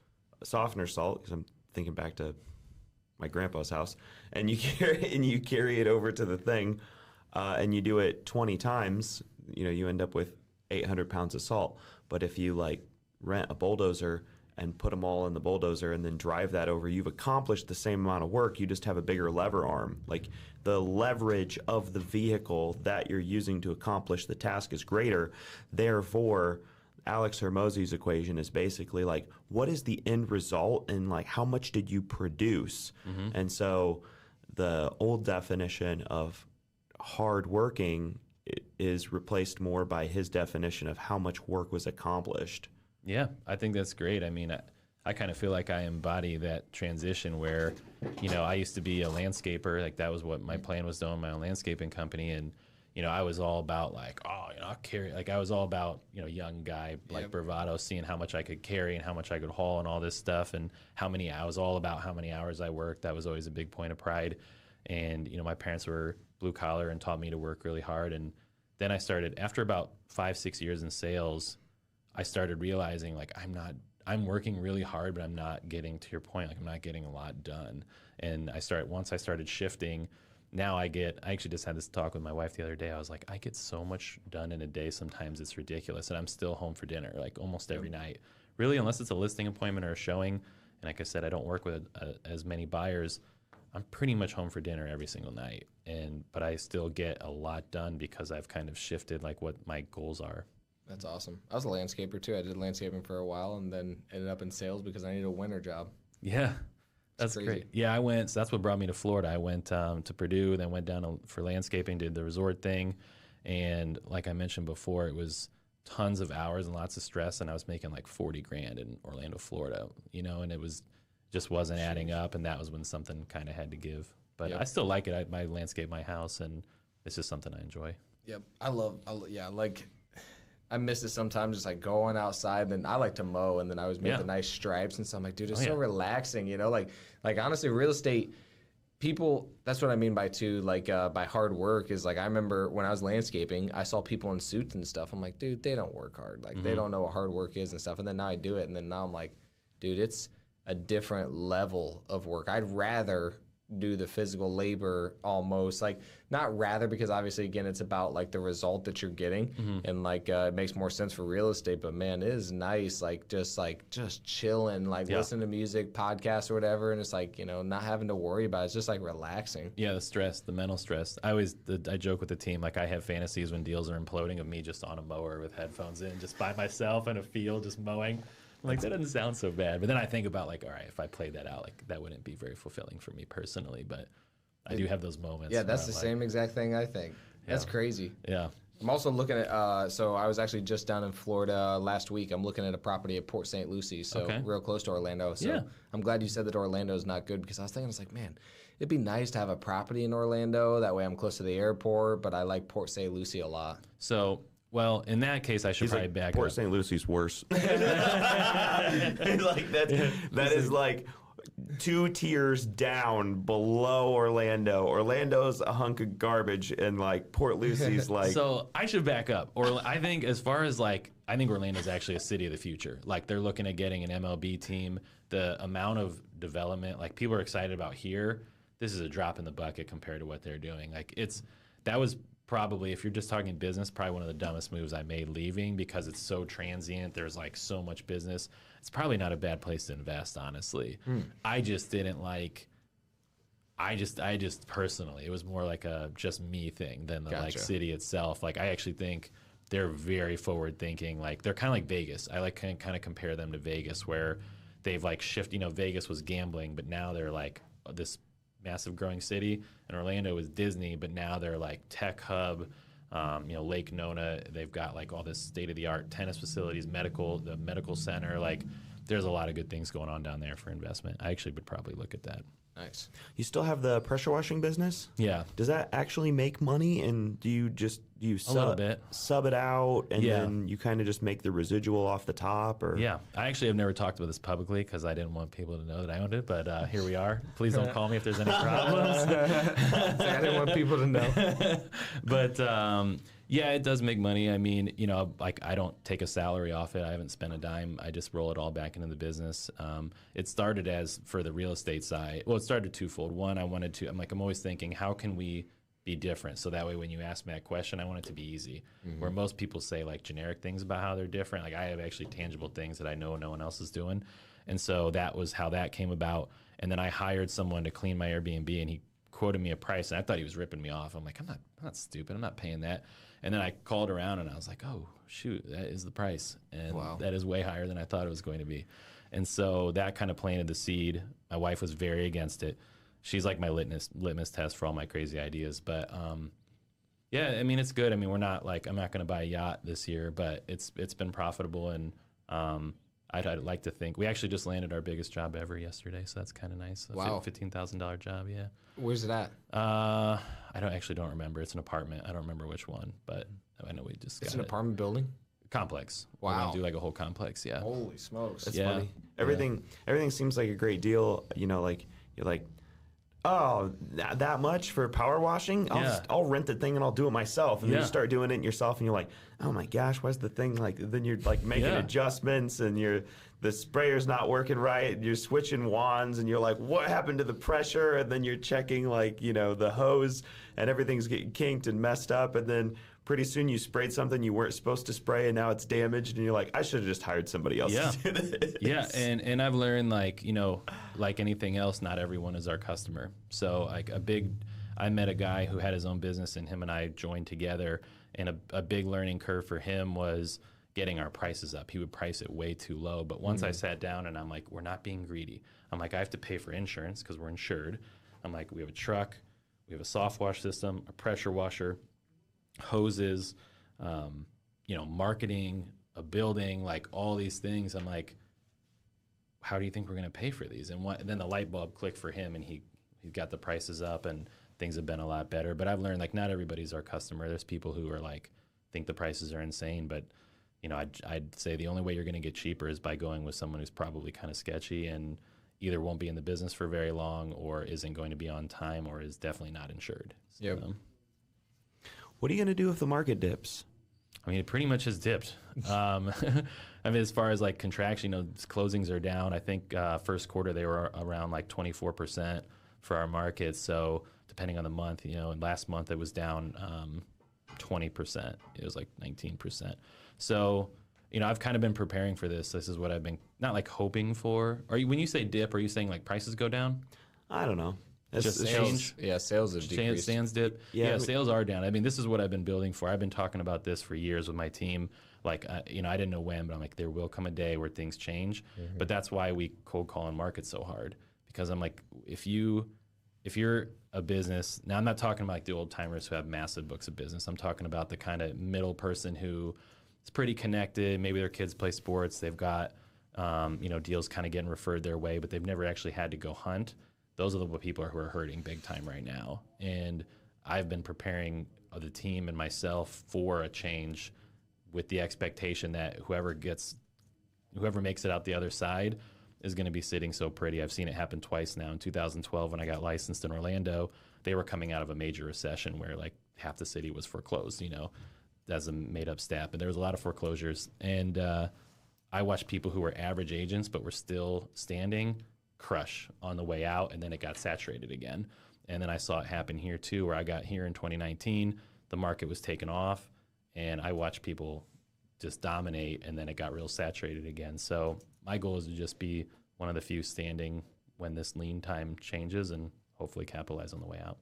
softener salt, because I'm thinking back to my grandpa's house, and you carry it over to the thing, and you do it 20 times, you know, you end up with 800 pounds of salt. But if you like rent a bulldozer and put them all in the bulldozer and then drive that over, you've accomplished the same amount of work. You just have a bigger lever arm. Like, the leverage of the vehicle that you're using to accomplish the task is greater. Therefore, Alex Hormozy's equation is basically like, what is the end result and like how much did you produce? And so the old definition of hard working is replaced more by his definition of how much work was accomplished. Yeah, I think that's great. I mean, I kind of feel like I embody that transition where, you know, I used to be a landscaper. Like, that was what my plan was to own my own landscaping company. And, you know, I was all about like, oh, you know, I'll carry, like, I was all about, you know, young guy, like bravado, seeing how much I could carry and how much I could haul and all this stuff. And I was all about how many hours I worked. That was always a big point of pride. And, you know, my parents were blue collar and taught me to work really hard. And then I started, after about 5-6 years in sales, I started realizing like I'm working really hard, but I'm not getting, to your point, like I'm not getting a lot done. And once I started shifting, now I actually just had this talk with my wife the other day. I was like, I get so much done in a day sometimes it's ridiculous. And I'm still home for dinner like almost every night, really, unless it's a listing appointment or a showing. And like I said, I don't work with as many buyers. I'm pretty much home for dinner every single night. But I still get a lot done because I've kind of shifted like what my goals are. That's awesome. I was a landscaper too. I did landscaping for a while and then ended up in sales because I needed a winter job. Yeah, that's great. Yeah, so that's what brought me to Florida. I went to Purdue, then went down for landscaping, did the resort thing. And like I mentioned before, it was tons of hours and lots of stress. And I was making like 40 grand in Orlando, Florida, you know, and it just wasn't adding up. And that was when something kind of had to give. But I still like it. I landscape my house, and it's just something I enjoy. Yep. I miss it sometimes, just like going outside. Then I like to mow, and then I always make the nice stripes and stuff. I'm like, dude, it's so relaxing, you know? Like honestly, real estate people, that's what I mean by too, like by hard work is like, I remember when I was landscaping, I saw people in suits and stuff. I'm like, dude, they don't work hard. Like they don't know what hard work is and stuff. And then now I do it, and then now I'm like, dude, it's a different level of work. I'd rather do the physical labor almost, like not rather, because obviously again it's about like the result that you're getting, and like it makes more sense for real estate, but man, it is nice just chilling, like listen to music, podcasts or whatever, and it's like, you know, not having to worry about it. It's just like relaxing. Yeah, the mental stress. I joke with the team, like I have fantasies when deals are imploding of me just on a mower with headphones in, just by myself in a field just mowing. Like, that doesn't sound so bad. But then I think about, like, all right, if I played that out, like, that wouldn't be very fulfilling for me personally. But I do have those moments. Yeah, that's the same exact thing I think. That's crazy. Yeah. I'm also looking at, so I was actually just down in Florida last week. I'm looking at a property at Port St. Lucie, so real close to Orlando. So I'm glad you said that Orlando is not good, because I was thinking, it's like, man, it'd be nice to have a property in Orlando. That way I'm close to the airport, but I like Port St. Lucie a lot. So... well, in that case, I should probably back Port up. St. Lucie's worse. Like that is like, 2 tiers down below Orlando. Orlando's a hunk of garbage, and like Port Lucie's like. So I should back up. Or I think as far as like, I think Orlando's actually a city of the future. Like they're looking at getting an MLB team. The amount of development, like people are excited about here. This is a drop in the bucket compared to what they're doing. Like that was probably, if you're just talking business, probably one of the dumbest moves I made leaving, because it's so transient. There's like so much business. It's probably not a bad place to invest, honestly. I just didn't like. I just personally, it was more like a just me thing than the like city itself. Like I actually think they're very forward thinking. Like they're kind of like Vegas. I like kind of compare them to Vegas, where they've like shifted. You know, Vegas was gambling, but now they're like this massive growing city. And Orlando was Disney, but now they're like tech hub. You know, Lake Nona. They've got like all this state of the art tennis facilities, the medical center. Like there's a lot of good things going on down there for investment. I actually would probably look at that. Nice. You still have the pressure washing business? Yeah. Does that actually make money? And do you little bit. sub it out, and then you kind of just make the residual off the top? Or Yeah. I actually have never talked about this publicly because I didn't want people to know that I owned it, but here we are. Please don't call me if there's any problems. I didn't want people to know. But yeah, it does make money. I mean, you know, like I don't take a salary off it. I haven't spent a dime. I just roll it all back into the business. It started as for the real estate side. Well, it started twofold. One, I'm always thinking, how can we be different? So that way, when you ask me that question, I want it to be easy. Where most people say like generic things about how they're different. Like I have actually tangible things that I know no one else is doing. And so that was how that came about. And then I hired someone to clean my Airbnb, and he quoted me a price, and I thought he was ripping me off. I'm like, I'm not stupid. I'm not paying that. And then I called around, and I was like, oh, shoot, that is the price. And that is way higher than I thought it was going to be. And so that kind of planted the seed. My wife was very against it. She's like my litmus test for all my crazy ideas. But yeah, I mean, it's good. I mean, we're not like, I'm not going to buy a yacht this year, but it's been profitable. And I'd like to think we actually just landed our biggest job ever yesterday. So that's kind of nice. Wow. $15,000 job. Yeah. Where's it at? I don't remember. It's an apartment. I don't remember which one, but I know we just got It's an apartment building? Complex. Wow. We're gonna do like a whole complex. Yeah. Holy smokes. That's Yeah. funny. Everything seems like a great deal. You know, like you're like, oh, that much for power washing? I'll rent the thing and I'll do it myself. And then you start doing it yourself, and you're like, oh my gosh, why's the thing like? Then you're like making adjustments, and the sprayer's not working right. And you're switching wands, and you're like, what happened to the pressure? And then you're checking like, you know, the hose, and everything's getting kinked and messed up. And then pretty soon you sprayed something you weren't supposed to spray, and now it's damaged, and you're like, I should have just hired somebody else to do this. Yeah, and I've learned, like, you know, like anything else, not everyone is our customer. So like I met a guy who had his own business, and him and I joined together, and a big learning curve for him was getting our prices up. He would price it way too low. But once I sat down and I'm like, we're not being greedy. I'm like, I have to pay for insurance because we're insured. I'm like, we have a truck, we have a soft wash system, a pressure washer, hoses, you know, marketing, a building, like all these things. I'm like, how do you think we're going to pay for these? And then the light bulb clicked for him, and he got the prices up, and things have been a lot better. But I've learned, like, not everybody's our customer. There's people who are like, think the prices are insane, but you know, I'd say the only way you're going to get cheaper is by going with someone who's probably kind of sketchy and either won't be in the business for very long, or isn't going to be on time, or is definitely not insured. Yep. What are you going to do if the market dips? I mean, it pretty much has dipped. I mean, as far as like contraction, you know, closings are down. I think first quarter they were around like 24% for our market. So depending on the month, you know, and last month it was down 20%. It was like 19%. So, you know, I've kind of been preparing for this. This is what I've been not like hoping for. When you say dip, are you saying like prices go down? I don't know. Just Sales, sales have decreased. Sales dip. Yeah, sales are down. I mean, this is what I've been building for. I've been talking about this for years with my team. Like, you know, I didn't know when, but I'm like, there will come a day where things change. But that's why we cold call and market so hard, because I'm like, if you're a business, now I'm not talking about like the old timers who have massive books of business. I'm talking about the kind of middle person who is pretty connected. Maybe their kids play sports. They've got, you know, deals kind of getting referred their way, but they've never actually had to go hunt. Those are the people who are hurting big time right now. And I've been preparing the team and myself for a change with the expectation that whoever makes it out the other side is going to be sitting so pretty. I've seen it happen twice now. In 2012, when I got licensed in Orlando, they were coming out of a major recession where like half the city was foreclosed, as a made up stat. But there was a lot of foreclosures. And I watched people who were average agents but were still standing crush on the way out, and then it got saturated again. And then I saw it happen here too, where I got here in 2019, the market was taken off, and I watched people just dominate, and then it got real saturated again. So my goal is to just be one of the few standing when this lean time changes and hopefully capitalize on the way out.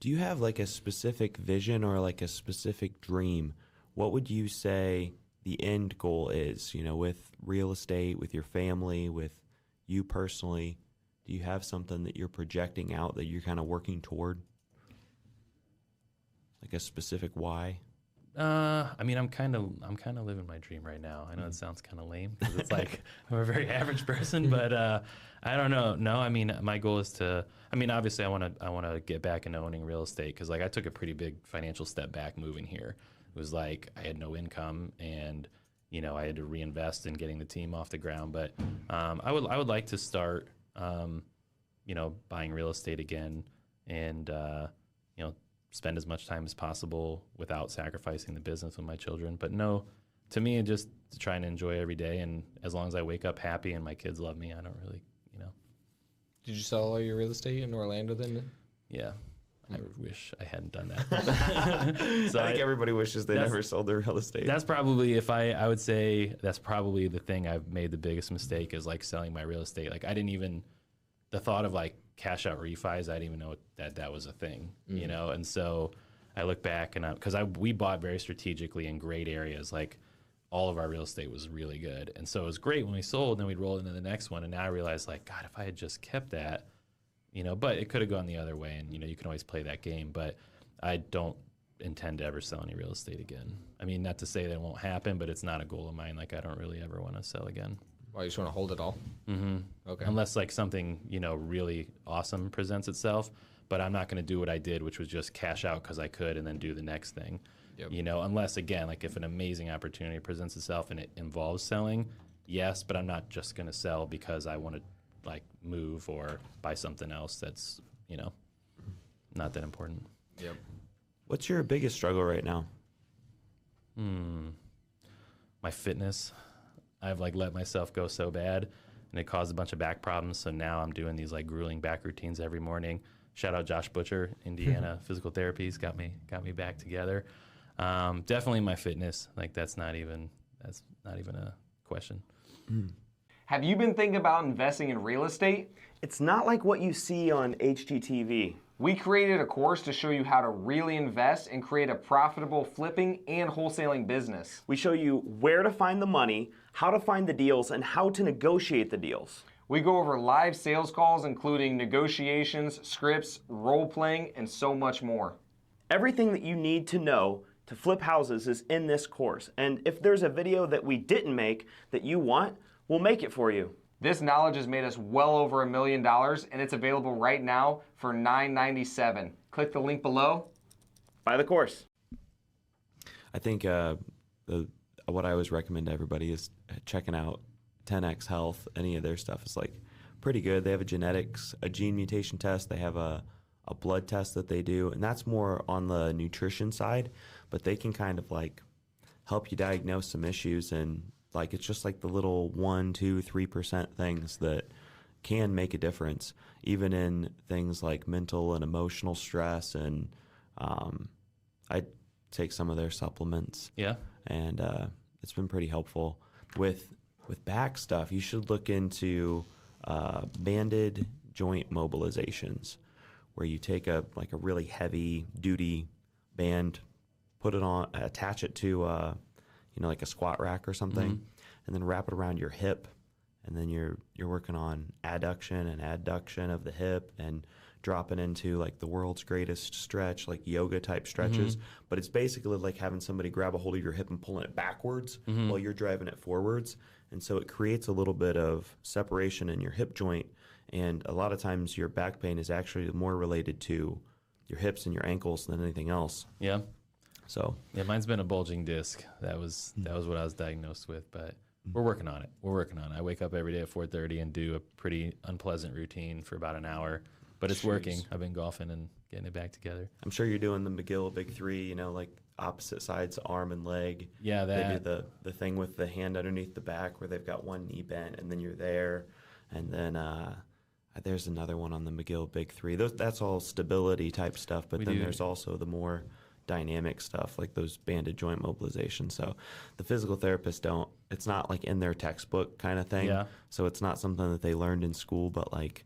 Do you have like a specific vision or like a specific dream? What would you say the end goal is, with real estate, with your family, with you personally? Do you have something that you're projecting out that you're kind of working toward? Like a specific why? I'm kind of living my dream right now. I know it sounds kind of lame because it's like I'm a very average person, but I don't know. No, my goal is to. Obviously, I want to get back into owning real estate because like I took a pretty big financial step back moving here. It was like I had no income and I had to reinvest in getting the team off the ground. But I would like to start buying real estate again and spend as much time as possible without sacrificing the business with my children. But no, to me, just trying to enjoy every day. And as long as I wake up happy and my kids love me, I don't really, Did you sell all your real estate in Orlando then? Yeah. I wish I hadn't done that. So I think everybody wishes they never sold their real estate. That's probably, I would say that's probably the thing I've made the biggest mistake is like selling my real estate. Like the thought of like cash out refis, I didn't even know that was a thing, And so I look back and because we bought very strategically in great areas, like all of our real estate was really good. And so it was great when we sold and then we'd roll into the next one. And now I realize like, God, if I had just kept that, but it could have gone the other way and, you can always play that game, but I don't intend to ever sell any real estate again. Not to say that it won't happen, but it's not a goal of mine. Like I don't really ever want to sell again. Well, you just want to hold it all? Mm-hmm. Okay. Unless like something, really awesome presents itself, but I'm not going to do what I did, which was just cash out because I could and then do the next thing. Yep. Unless again, like if an amazing opportunity presents itself and it involves selling, yes, but I'm not just going to sell because I want to like move or buy something else that's, not that important. Yep. What's your biggest struggle right now? My fitness. I've like let myself go so bad and it caused a bunch of back problems. So now I'm doing these like grueling back routines every morning. Shout out Josh Butcher, Indiana Physical Therapy's got me back together. Definitely my fitness. Like that's not even a question. Have you been thinking about investing in real estate? It's not like what you see on HGTV. We created a course to show you how to really invest and create a profitable flipping and wholesaling business. We show you where to find the money, how to find the deals, and how to negotiate the deals. We go over live sales calls, including negotiations, scripts, role-playing, and so much more. Everything that you need to know to flip houses is in this course. And if there's a video that we didn't make that you want, we'll make it for you. This knowledge has made us well over $1 million, and it's available right now for $997. Click the link below. Buy the course. I think what I always recommend to everybody is checking out 10X Health. Any of their stuff is like pretty good. They have a gene mutation test. They have a blood test that they do, and that's more on the nutrition side, but they can kind of like help you diagnose some issues, and like it's just like the little 1%, 2%, 3% things that can make a difference, even in things like mental and emotional stress. And I take some of their supplements. Yeah. And it's been pretty helpful. With back stuff, you should look into banded joint mobilizations, where you take a really heavy duty band, put it on, attach it to like a squat rack or something, and then wrap it around your hip, and then you're working on adduction and adduction of the hip and dropping into like the world's greatest stretch, like yoga type stretches. But it's basically like having somebody grab a hold of your hip and pulling it backwards while you're driving it forwards. And so it creates a little bit of separation in your hip joint. And a lot of times your back pain is actually more related to your hips and your ankles than anything else. Yeah. So yeah, mine's been a bulging disc. That was what I was diagnosed with. But We're working on it. We're working on it. I wake up every day at 4:30 and do a pretty unpleasant routine for about an hour, but it's working. I've been golfing and getting it back together. I'm sure you're doing the McGill Big Three, like opposite sides, arm and leg. Yeah, They do the thing with the hand underneath the back where they've got one knee bent, and then you're there. And then there's another one on the McGill Big Three. That's all stability type stuff, but then there's also the more dynamic stuff like those banded joint mobilizations. So the physical therapists it's not like in their textbook kind of thing. Yeah. So it's not something that they learned in school, but like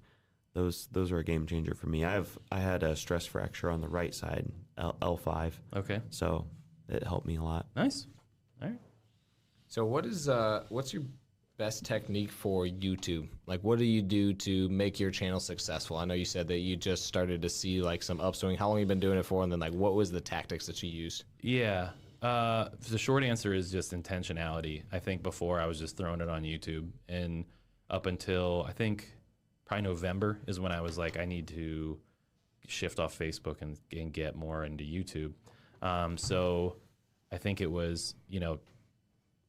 those are a game changer for me. I had a stress fracture on the right side, L5. Okay. So it helped me a lot. Nice. All right. So what's your best technique for YouTube? Like, what do you do to make your channel successful? I know you said that you just started to see like some upswing. How long have you been doing it for? And then like, what was the tactics that you used? Yeah. The short answer is just intentionality. I think before I was just throwing it on YouTube, and up until I think probably November is when I was like, I need to shift off Facebook and get more into YouTube. So I think it was,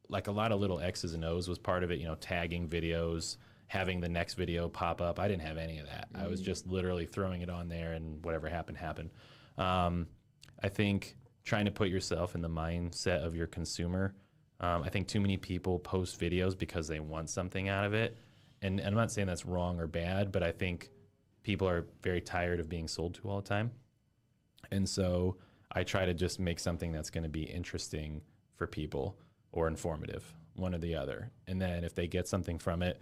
like a lot of little X's and O's was part of it, tagging videos, having the next video pop up. I didn't have any of that. I was just literally throwing it on there, and whatever happened, happened. I think trying to put yourself in the mindset of your consumer. I think too many people post videos because they want something out of it. And I'm not saying that's wrong or bad, but I think people are very tired of being sold to all the time. And so I try to just make something that's going to be interesting for people or informative, one or the other. And then if they get something from it,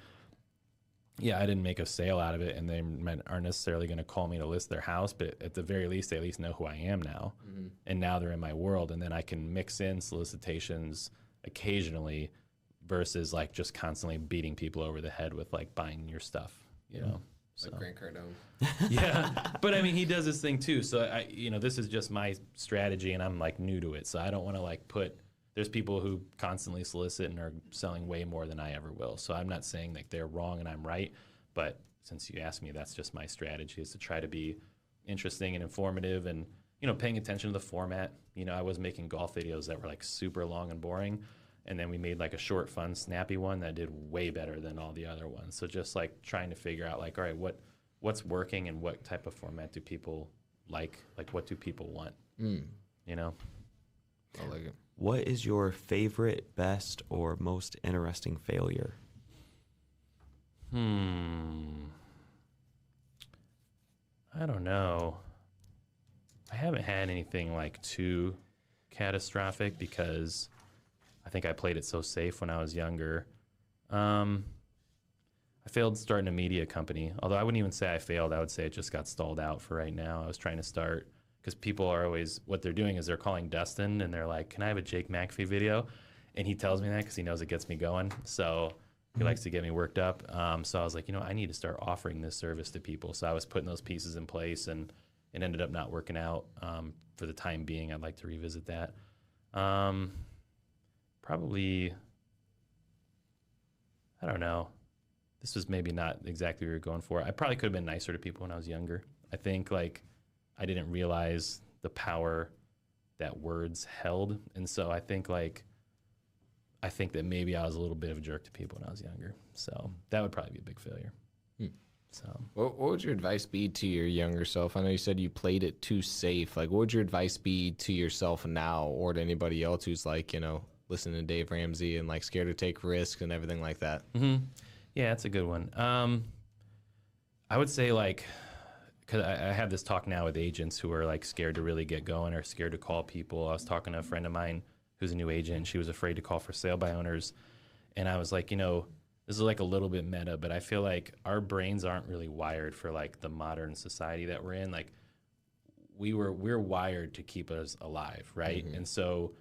I didn't make a sale out of it, and they aren't necessarily going to call me to list their house, but at the very least, they at least know who I am now. Mm-hmm. And now they're in my world, and then I can mix in solicitations occasionally versus like just constantly beating people over the head with like buying your stuff, you know? Like Grant Cardone. Yeah. But I mean, he does this thing too. So this is just my strategy, and I'm like new to it. So I don't want to like there's people who constantly solicit and are selling way more than I ever will. So I'm not saying like they're wrong and I'm right, but since you asked me, that's just my strategy, is to try to be interesting and informative and, paying attention to the format. I was making golf videos that were like super long and boring. And then we made like a short, fun, snappy one that did way better than all the other ones. So just like trying to figure out like, all right, what's working and what type of format do people like what do people want? I like it. What is your favorite, best, or most interesting failure? I don't know. I haven't had anything like too catastrophic because I think I played it so safe when I was younger. I failed starting a media company, although I wouldn't even say I failed. I would say it just got stalled out for right now. I was trying to start, because people are always, what they're doing is they're calling Dustin and they're like, can I have a Jake McAfee video? And he tells me that because he knows it gets me going. So he likes to get me worked up. So I was like, I need to start offering this service to people. So I was putting those pieces in place, and it ended up not working out for the time being. I'd like to revisit that. Probably, I don't know. This was maybe not exactly what we were going for. I probably could have been nicer to people when I was younger. I think like I didn't realize the power that words held. And so I think that maybe I was a little bit of a jerk to people when I was younger. So that would probably be a big failure. So what would your advice be to your younger self? I know you said you played it too safe. Like, what would your advice be to yourself now, or to anybody else who's like, listening to Dave Ramsey and like scared to take risks and everything like that? Mm-hmm. Yeah, that's a good one. I would say like, because I have this talk now with agents who are like scared to really get going or scared to call people. I was talking to a friend of mine who's a new agent, and she was afraid to call for sale by owners. And I was like, this is like a little bit meta, but I feel like our brains aren't really wired for like the modern society that we're in. Like we're wired to keep us alive, right? Mm-hmm. And so,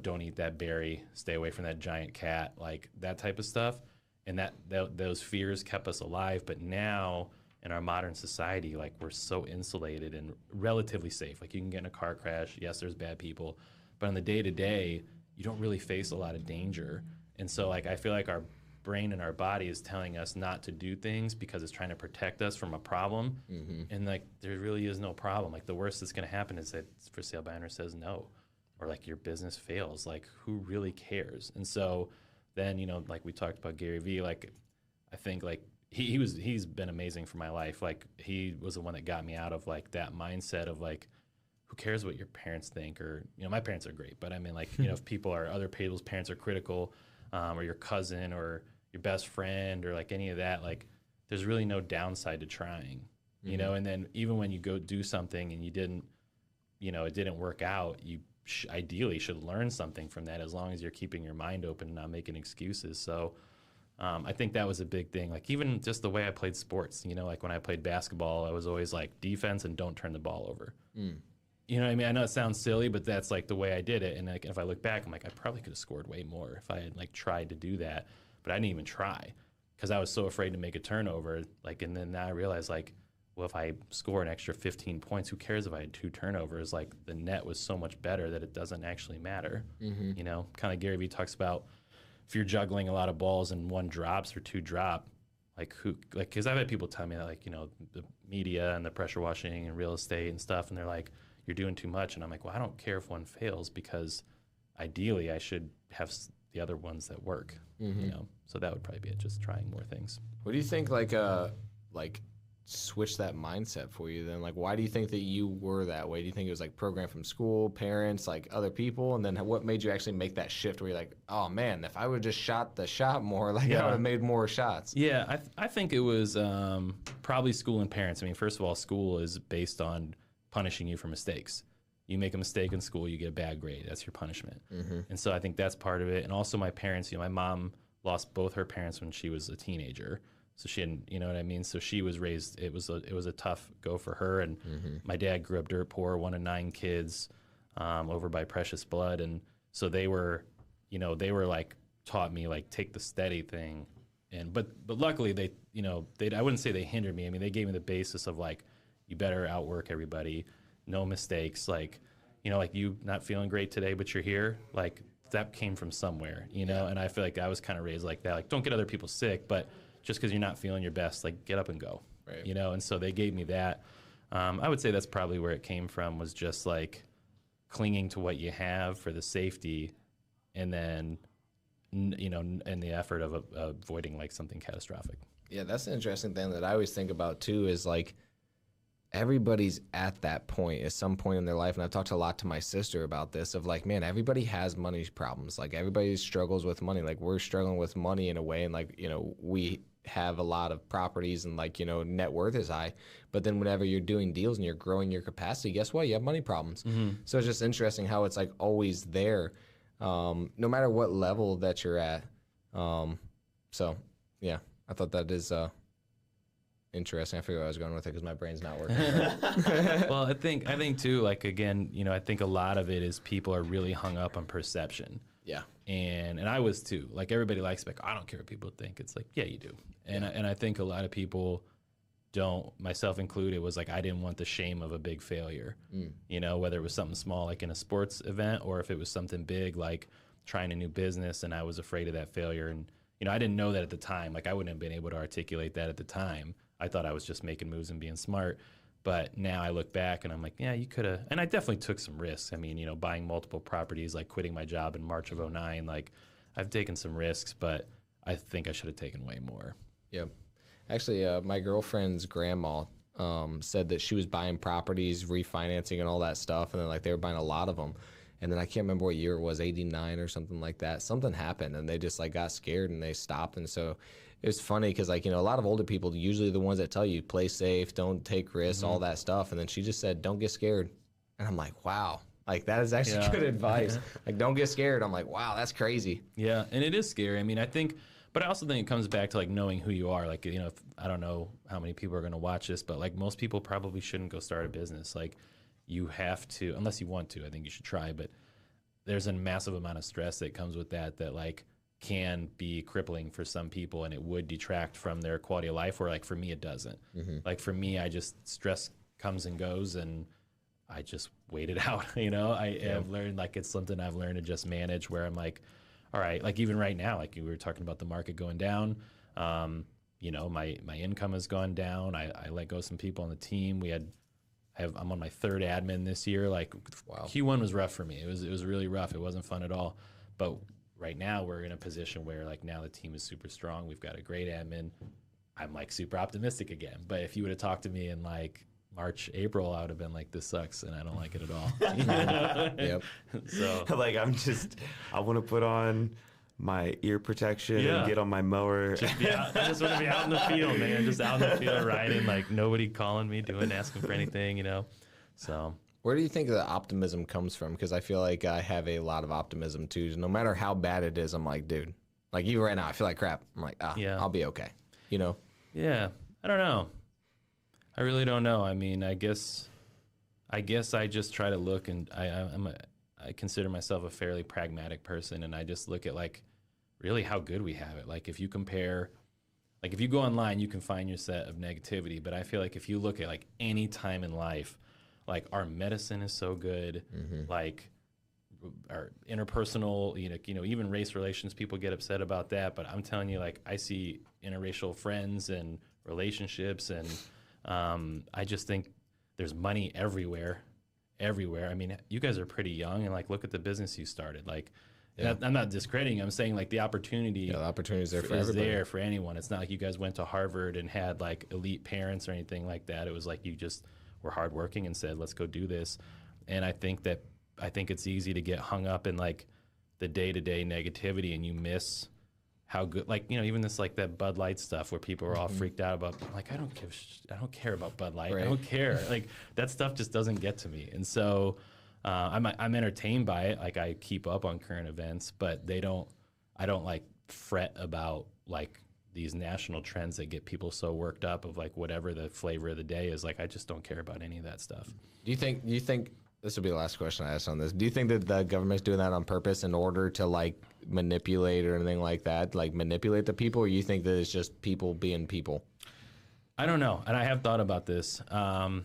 don't eat that berry, stay away from that giant cat, like that type of stuff. And those fears kept us alive. But now in our modern society, like we're so insulated and relatively safe. Like you can get in a car crash. Yes, there's bad people, but on the day to day, you don't really face a lot of danger. And so like, I feel like our brain and our body is telling us not to do things because it's trying to protect us from a problem. Mm-hmm. And like, there really is no problem. Like the worst that's going to happen is that for sale by owner says no, or like your business fails. Like who really cares? And so then, you know, like we talked about Gary Vee, like I think like he's been amazing for my life. Like he was the one that got me out of like that mindset of like, who cares what your parents think? Or, you know, my parents are great, but I mean, like, you know, if people are, other people's parents are critical, or your cousin or your best friend or like any of that, like there's really no downside to trying, you know? And then even when you go do something and you didn't, you know, it didn't work out, you ideally should learn something from that, as long as you're keeping your mind open and not making excuses. So I think that was a big thing. Like even just the way I played sports, you know, like when I played basketball, I was always like defense and don't turn the ball over. You know what I mean? I know it sounds silly, but that's like the way I did it. And like, if I look back, I'm like, I probably could have scored way more if I had like tried to do that, but I didn't even try because I was so afraid to make a turnover. Like, and then now I realized like, well, if I score an extra 15 points, who cares if I had 2 turnovers? Like the net was so much better that it doesn't actually matter. You know, kind of Gary Vee talks about, if you're juggling a lot of balls and 1 drops or 2 drop, like who, like, because I've had people tell me that, like, you know, the media and the pressure washing and real estate and stuff, and they're like, you're doing too much. And I'm like, well, I don't care if one fails, because ideally I should have the other ones that work, you know? So that would probably be it, just trying more things. What do you think, like switch that mindset for you then? Like, why do you think that you were that way? Do you think it was like programmed from school, parents, like other people? And then what made you actually make that shift where you're like, oh man, if I would have just shot the shot more, like I would have made more shots? Yeah, I think it was probably school and parents. I mean, first of all, school is based on punishing you for mistakes. You make a mistake in school, you get a bad grade. That's your punishment. And so I think that's part of it. And also my parents, you know, my mom lost both her parents when she was a teenager. So she hadn't, you know what I mean? So she was raised, it was a tough go for her. And my dad grew up dirt poor, 1 of 9 kids, over by precious blood. And so they were, you know, they were like, taught me like, take the steady thing. And, but luckily they, you know, I wouldn't say they hindered me. I mean, they gave me the basis of like, you better outwork everybody, no mistakes. Like, you know, like you not feeling great today, but you're here. Like that came from somewhere, you know? And I feel like I was kind of raised like that. Like, don't get other people sick, but just because you're not feeling your best, like get up and go, you know? And so they gave me that. I would say that's probably where it came from, was just like clinging to what you have for the safety, and then, you know, and the effort of avoiding like something catastrophic. Yeah, that's an interesting thing that I always think about too, is like everybody's at that point at some point in their life. And I've talked a lot to my sister about this, of like, man, everybody has money problems. Like everybody struggles with money. Like we're struggling with money in a way. And like, you know, we have a lot of properties and like, you know, net worth is high, but then whenever you're doing deals and you're growing your capacity, guess what? You have money problems. So it's just interesting how it's like always there, no matter what level that you're at. So yeah, I thought that is, interesting. I figured I was going with it because my brain's not working. Well, I think too, like, again, you know, I think a lot of it is people are really hung up on perception. Yeah. And I was too. Like everybody likes, like, I don't care what people think. It's like, yeah, you do. And I think a lot of people don't, myself included, was like, I didn't want the shame of a big failure. You know, whether it was something small like in a sports event, or if it was something big like trying a new business, and I was afraid of that failure. And, you know, I didn't know that at the time. Like I wouldn't have been able to articulate that at the time. I thought I was just making moves and being smart. But now I look back and I'm like, yeah, you could have. And I definitely took some risks. I mean, you know, buying multiple properties, like quitting my job in March of 2009, like I've taken some risks, but I think I should have taken way more. Yeah. Actually, my girlfriend's grandma said that she was buying properties, refinancing and all that stuff. And then like they were buying a lot of them. And then I can't remember what year it was, 89 or something like that. Something happened and they just like got scared and they stopped. And so it was funny because, like, you know, a lot of older people, usually the ones that tell you play safe, don't take risks, all that stuff. And then she just said, don't get scared. And I'm like, wow, like that is actually good advice. Like, don't get scared. I'm like, wow, that's crazy. Yeah. And it is scary. I mean, I think, but I also think it comes back to like knowing who you are. Like, you know, if, I don't know how many people are going to watch this, but like most people probably shouldn't go start a business. Like you have to, unless you want to, I think you should try, but there's a massive amount of stress that comes with that like can be crippling for some people, and it would detract from their quality of life, or like for me it doesn't. Like for me, I just, stress comes and goes and I just wait it out. You know, I've learned, like it's something I've learned to just manage, where I'm like, all right, like even right now, like we were talking about the market going down, you know, my income has gone down. I let go of some people on the team. I'm on my 3rd admin this year. Like Q1 was rough for me. It was really rough. It wasn't fun at all. But right now we're in a position where like now the team is super strong. We've got a great admin. I'm like super optimistic again. But if you would have talked to me in like March, April, I would have been like, this sucks and I don't like it at all. Yep. So Like I want to put on my ear protection and get on my mower. I just want to be out in the field, man. Just out in the field riding, like nobody calling me, asking for anything, you know. So Where do you think the optimism comes from? Because I feel like I have a lot of optimism too. No matter how bad it is, I'm like, dude, like even right now, I feel like crap. I'm like, I'll be okay. You know? yeah, I don't know. I really don't know. I mean, I guess I just try to look, and I consider myself a fairly pragmatic person, and I just look at like really how good we have it. Like if you compare, like if you go online, you can find your set of negativity. But I feel like if you look at like any time in life, like our medicine is so good, like our interpersonal, you know, even race relations, people get upset about that. But I'm telling you, like I see interracial friends and relationships, and I just think there's money everywhere. I mean, you guys are pretty young, and like look at the business you started. Like, I'm not discrediting. I'm saying like the opportunity. The opportunities there for is everybody. there for anyone. It's not like you guys went to Harvard and had like elite parents or anything like that. It was like you just were hardworking and said, let's go do this. And I think it's easy to get hung up in like the day-to-day negativity, and you miss how good, like, you know, even this, like that Bud Light stuff where people are all freaked out about, like, I don't care about Bud Light. Right. I don't care. Like that stuff just doesn't get to me. And so I'm entertained by it. Like I keep up on current events, but I don't like fret about like these national trends that get people so worked up of like whatever the flavor of the day is. Like I just don't care about any of that stuff. Do you think this will be the last question I ask on this? Do you think that the government's doing that on purpose in order to like manipulate or anything like that, like manipulate the people, or you think that it's just people being people? I don't know, and I have thought about this. Part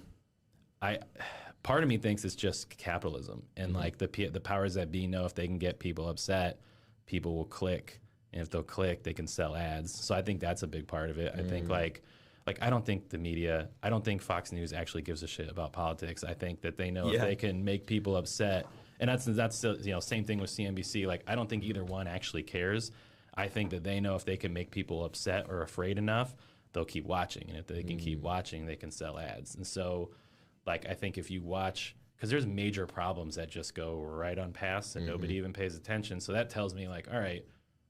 of me thinks it's just capitalism, and like the powers that be know if they can get people upset, people will click, and if they'll click, they can sell ads. So I think that's a big part of it. I think like I don't think the media, I don't think Fox News actually gives a shit about politics. I think that they know if they can make people upset, and that's you know, same thing with CNBC. Like I don't think either one actually cares. I think that they know if they can make people upset or afraid enough, they'll keep watching, and if they can keep watching, they can sell ads. And so, like I think if you watch, because there's major problems that just go right on past and nobody even pays attention. So that tells me like, all right,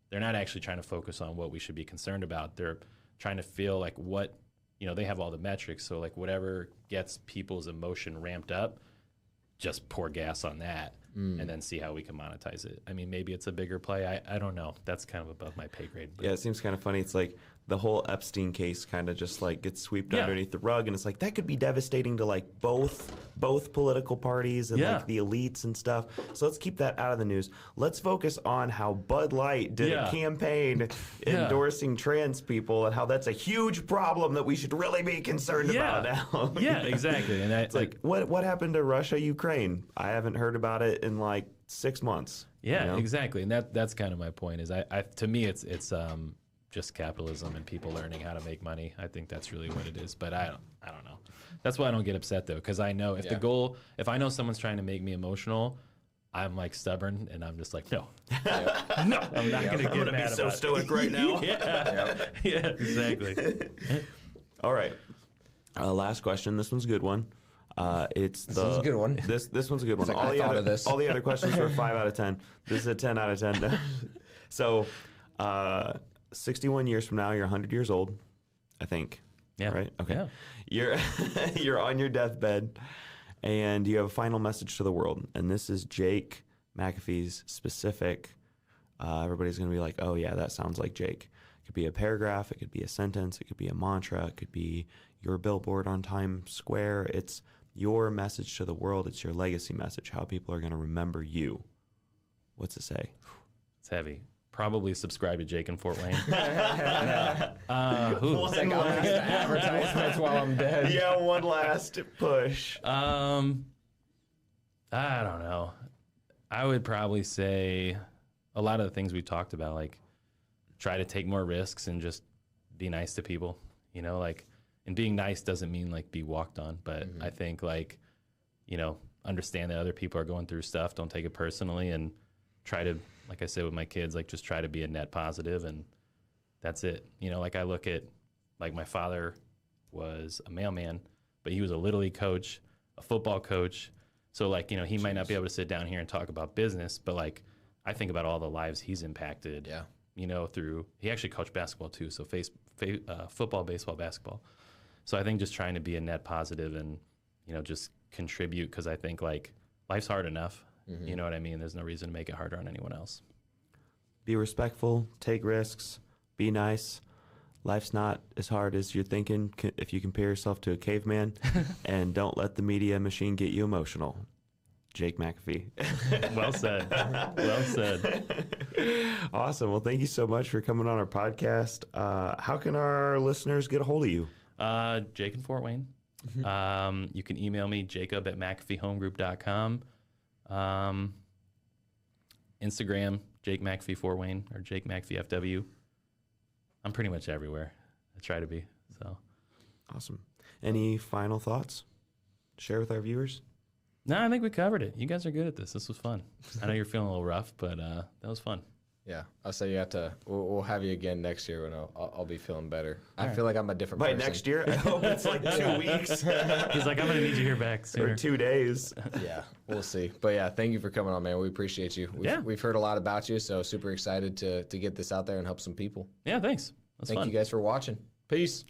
they're not actually trying to focus on what we should be concerned about. They're trying to feel like what, you know, they have all the metrics. So like whatever gets people's emotion ramped up, just pour gas on that and then see how we can monetize it. I mean, maybe it's a bigger play. I don't know. That's kind of above my pay grade. But. Yeah, it seems kind of funny. It's like the whole Epstein case kind of just like gets swept underneath the rug, and it's like that could be devastating to like both political parties and like the elites and stuff. So let's keep that out of the news. Let's focus on how Bud Light did a campaign endorsing trans people, and how that's a huge problem that we should really be concerned about now. Yeah, exactly. And it's like what happened to Russia, Ukraine? I haven't heard about it in like 6 months. Yeah, you know? exactly. And that's kind of my point. Is I to me it's just capitalism and people learning how to make money. I think that's really what it is. But I don't know. That's why I don't get upset though, because I know if the goal, if I know someone's trying to make me emotional, I'm like stubborn and I'm just like, no, I'm not gonna get mad about so stoic right now. Yeah, exactly. All right. Last question. This one's a good one. This one's a good one. This one's a good one. Like, I thought of this. All the other questions were 5 out of 10. This is a 10 out of 10. So, 61 years from now, you're 100 years old, I think. Yeah. Right? Okay. Yeah. You're on your deathbed, and you have a final message to the world. And this is Jake McAfee's specific. Everybody's going to be like, oh, yeah, that sounds like Jake. It could be a paragraph. It could be a sentence. It could be a mantra. It could be your billboard on Times Square. It's your message to the world. It's your legacy message, how people are going to remember you. What's it say? It's heavy. Probably subscribe to Jake in Fort Wayne. It's like I'll make the advertisements while I'm dead. Yeah, one last push. I don't know. I would probably say a lot of the things we talked about, like try to take more risks and just be nice to people, you know, like, and being nice doesn't mean like be walked on, but I think like, you know, understand that other people are going through stuff. Don't take it personally, and try to, like I said with my kids, like just try to be a net positive, and that's it. You know, like I look at, like my father was a mailman, but he was a Little League coach, a football coach. So like, you know, he might not be able to sit down here and talk about business, but like I think about all the lives he's impacted. Yeah. You know, through, he actually coached basketball too. So football, baseball, basketball. So I think just trying to be a net positive and, you know, just contribute, because I think like life's hard enough. You know what I mean? There's no reason to make it harder on anyone else. Be respectful, take risks, be nice. Life's not as hard as you're thinking if you compare yourself to a caveman, and don't let the media machine get you emotional. Jake McAfee. Well said. Well said. Awesome. Well, thank you so much for coming on our podcast. How can our listeners get a hold of you? Jake in Fort Wayne. You can email me, jacob@McAfeehomegroup.com. Instagram, Jake McAfee Fort Wayne, or Jake McAfee FW. I'm pretty much everywhere. I try to be. So Awesome. Any final thoughts? Share with our viewers? no, I think we covered it. You guys are good at this. This was fun. I know you're feeling a little rough, but that was fun. Yeah, I'll say you have to. We'll have you again next year when I'll be feeling better. I feel like I'm a different By person. next year? I hope it's like 2 weeks He's like, I'm going to need you here back sooner. or 2 days. Yeah, we'll see. But yeah, thank you for coming on, man. We appreciate you. We've heard a lot about you, so super excited to get this out there and help some people. Yeah, thanks. That's Thank fun. you guys for watching. Peace.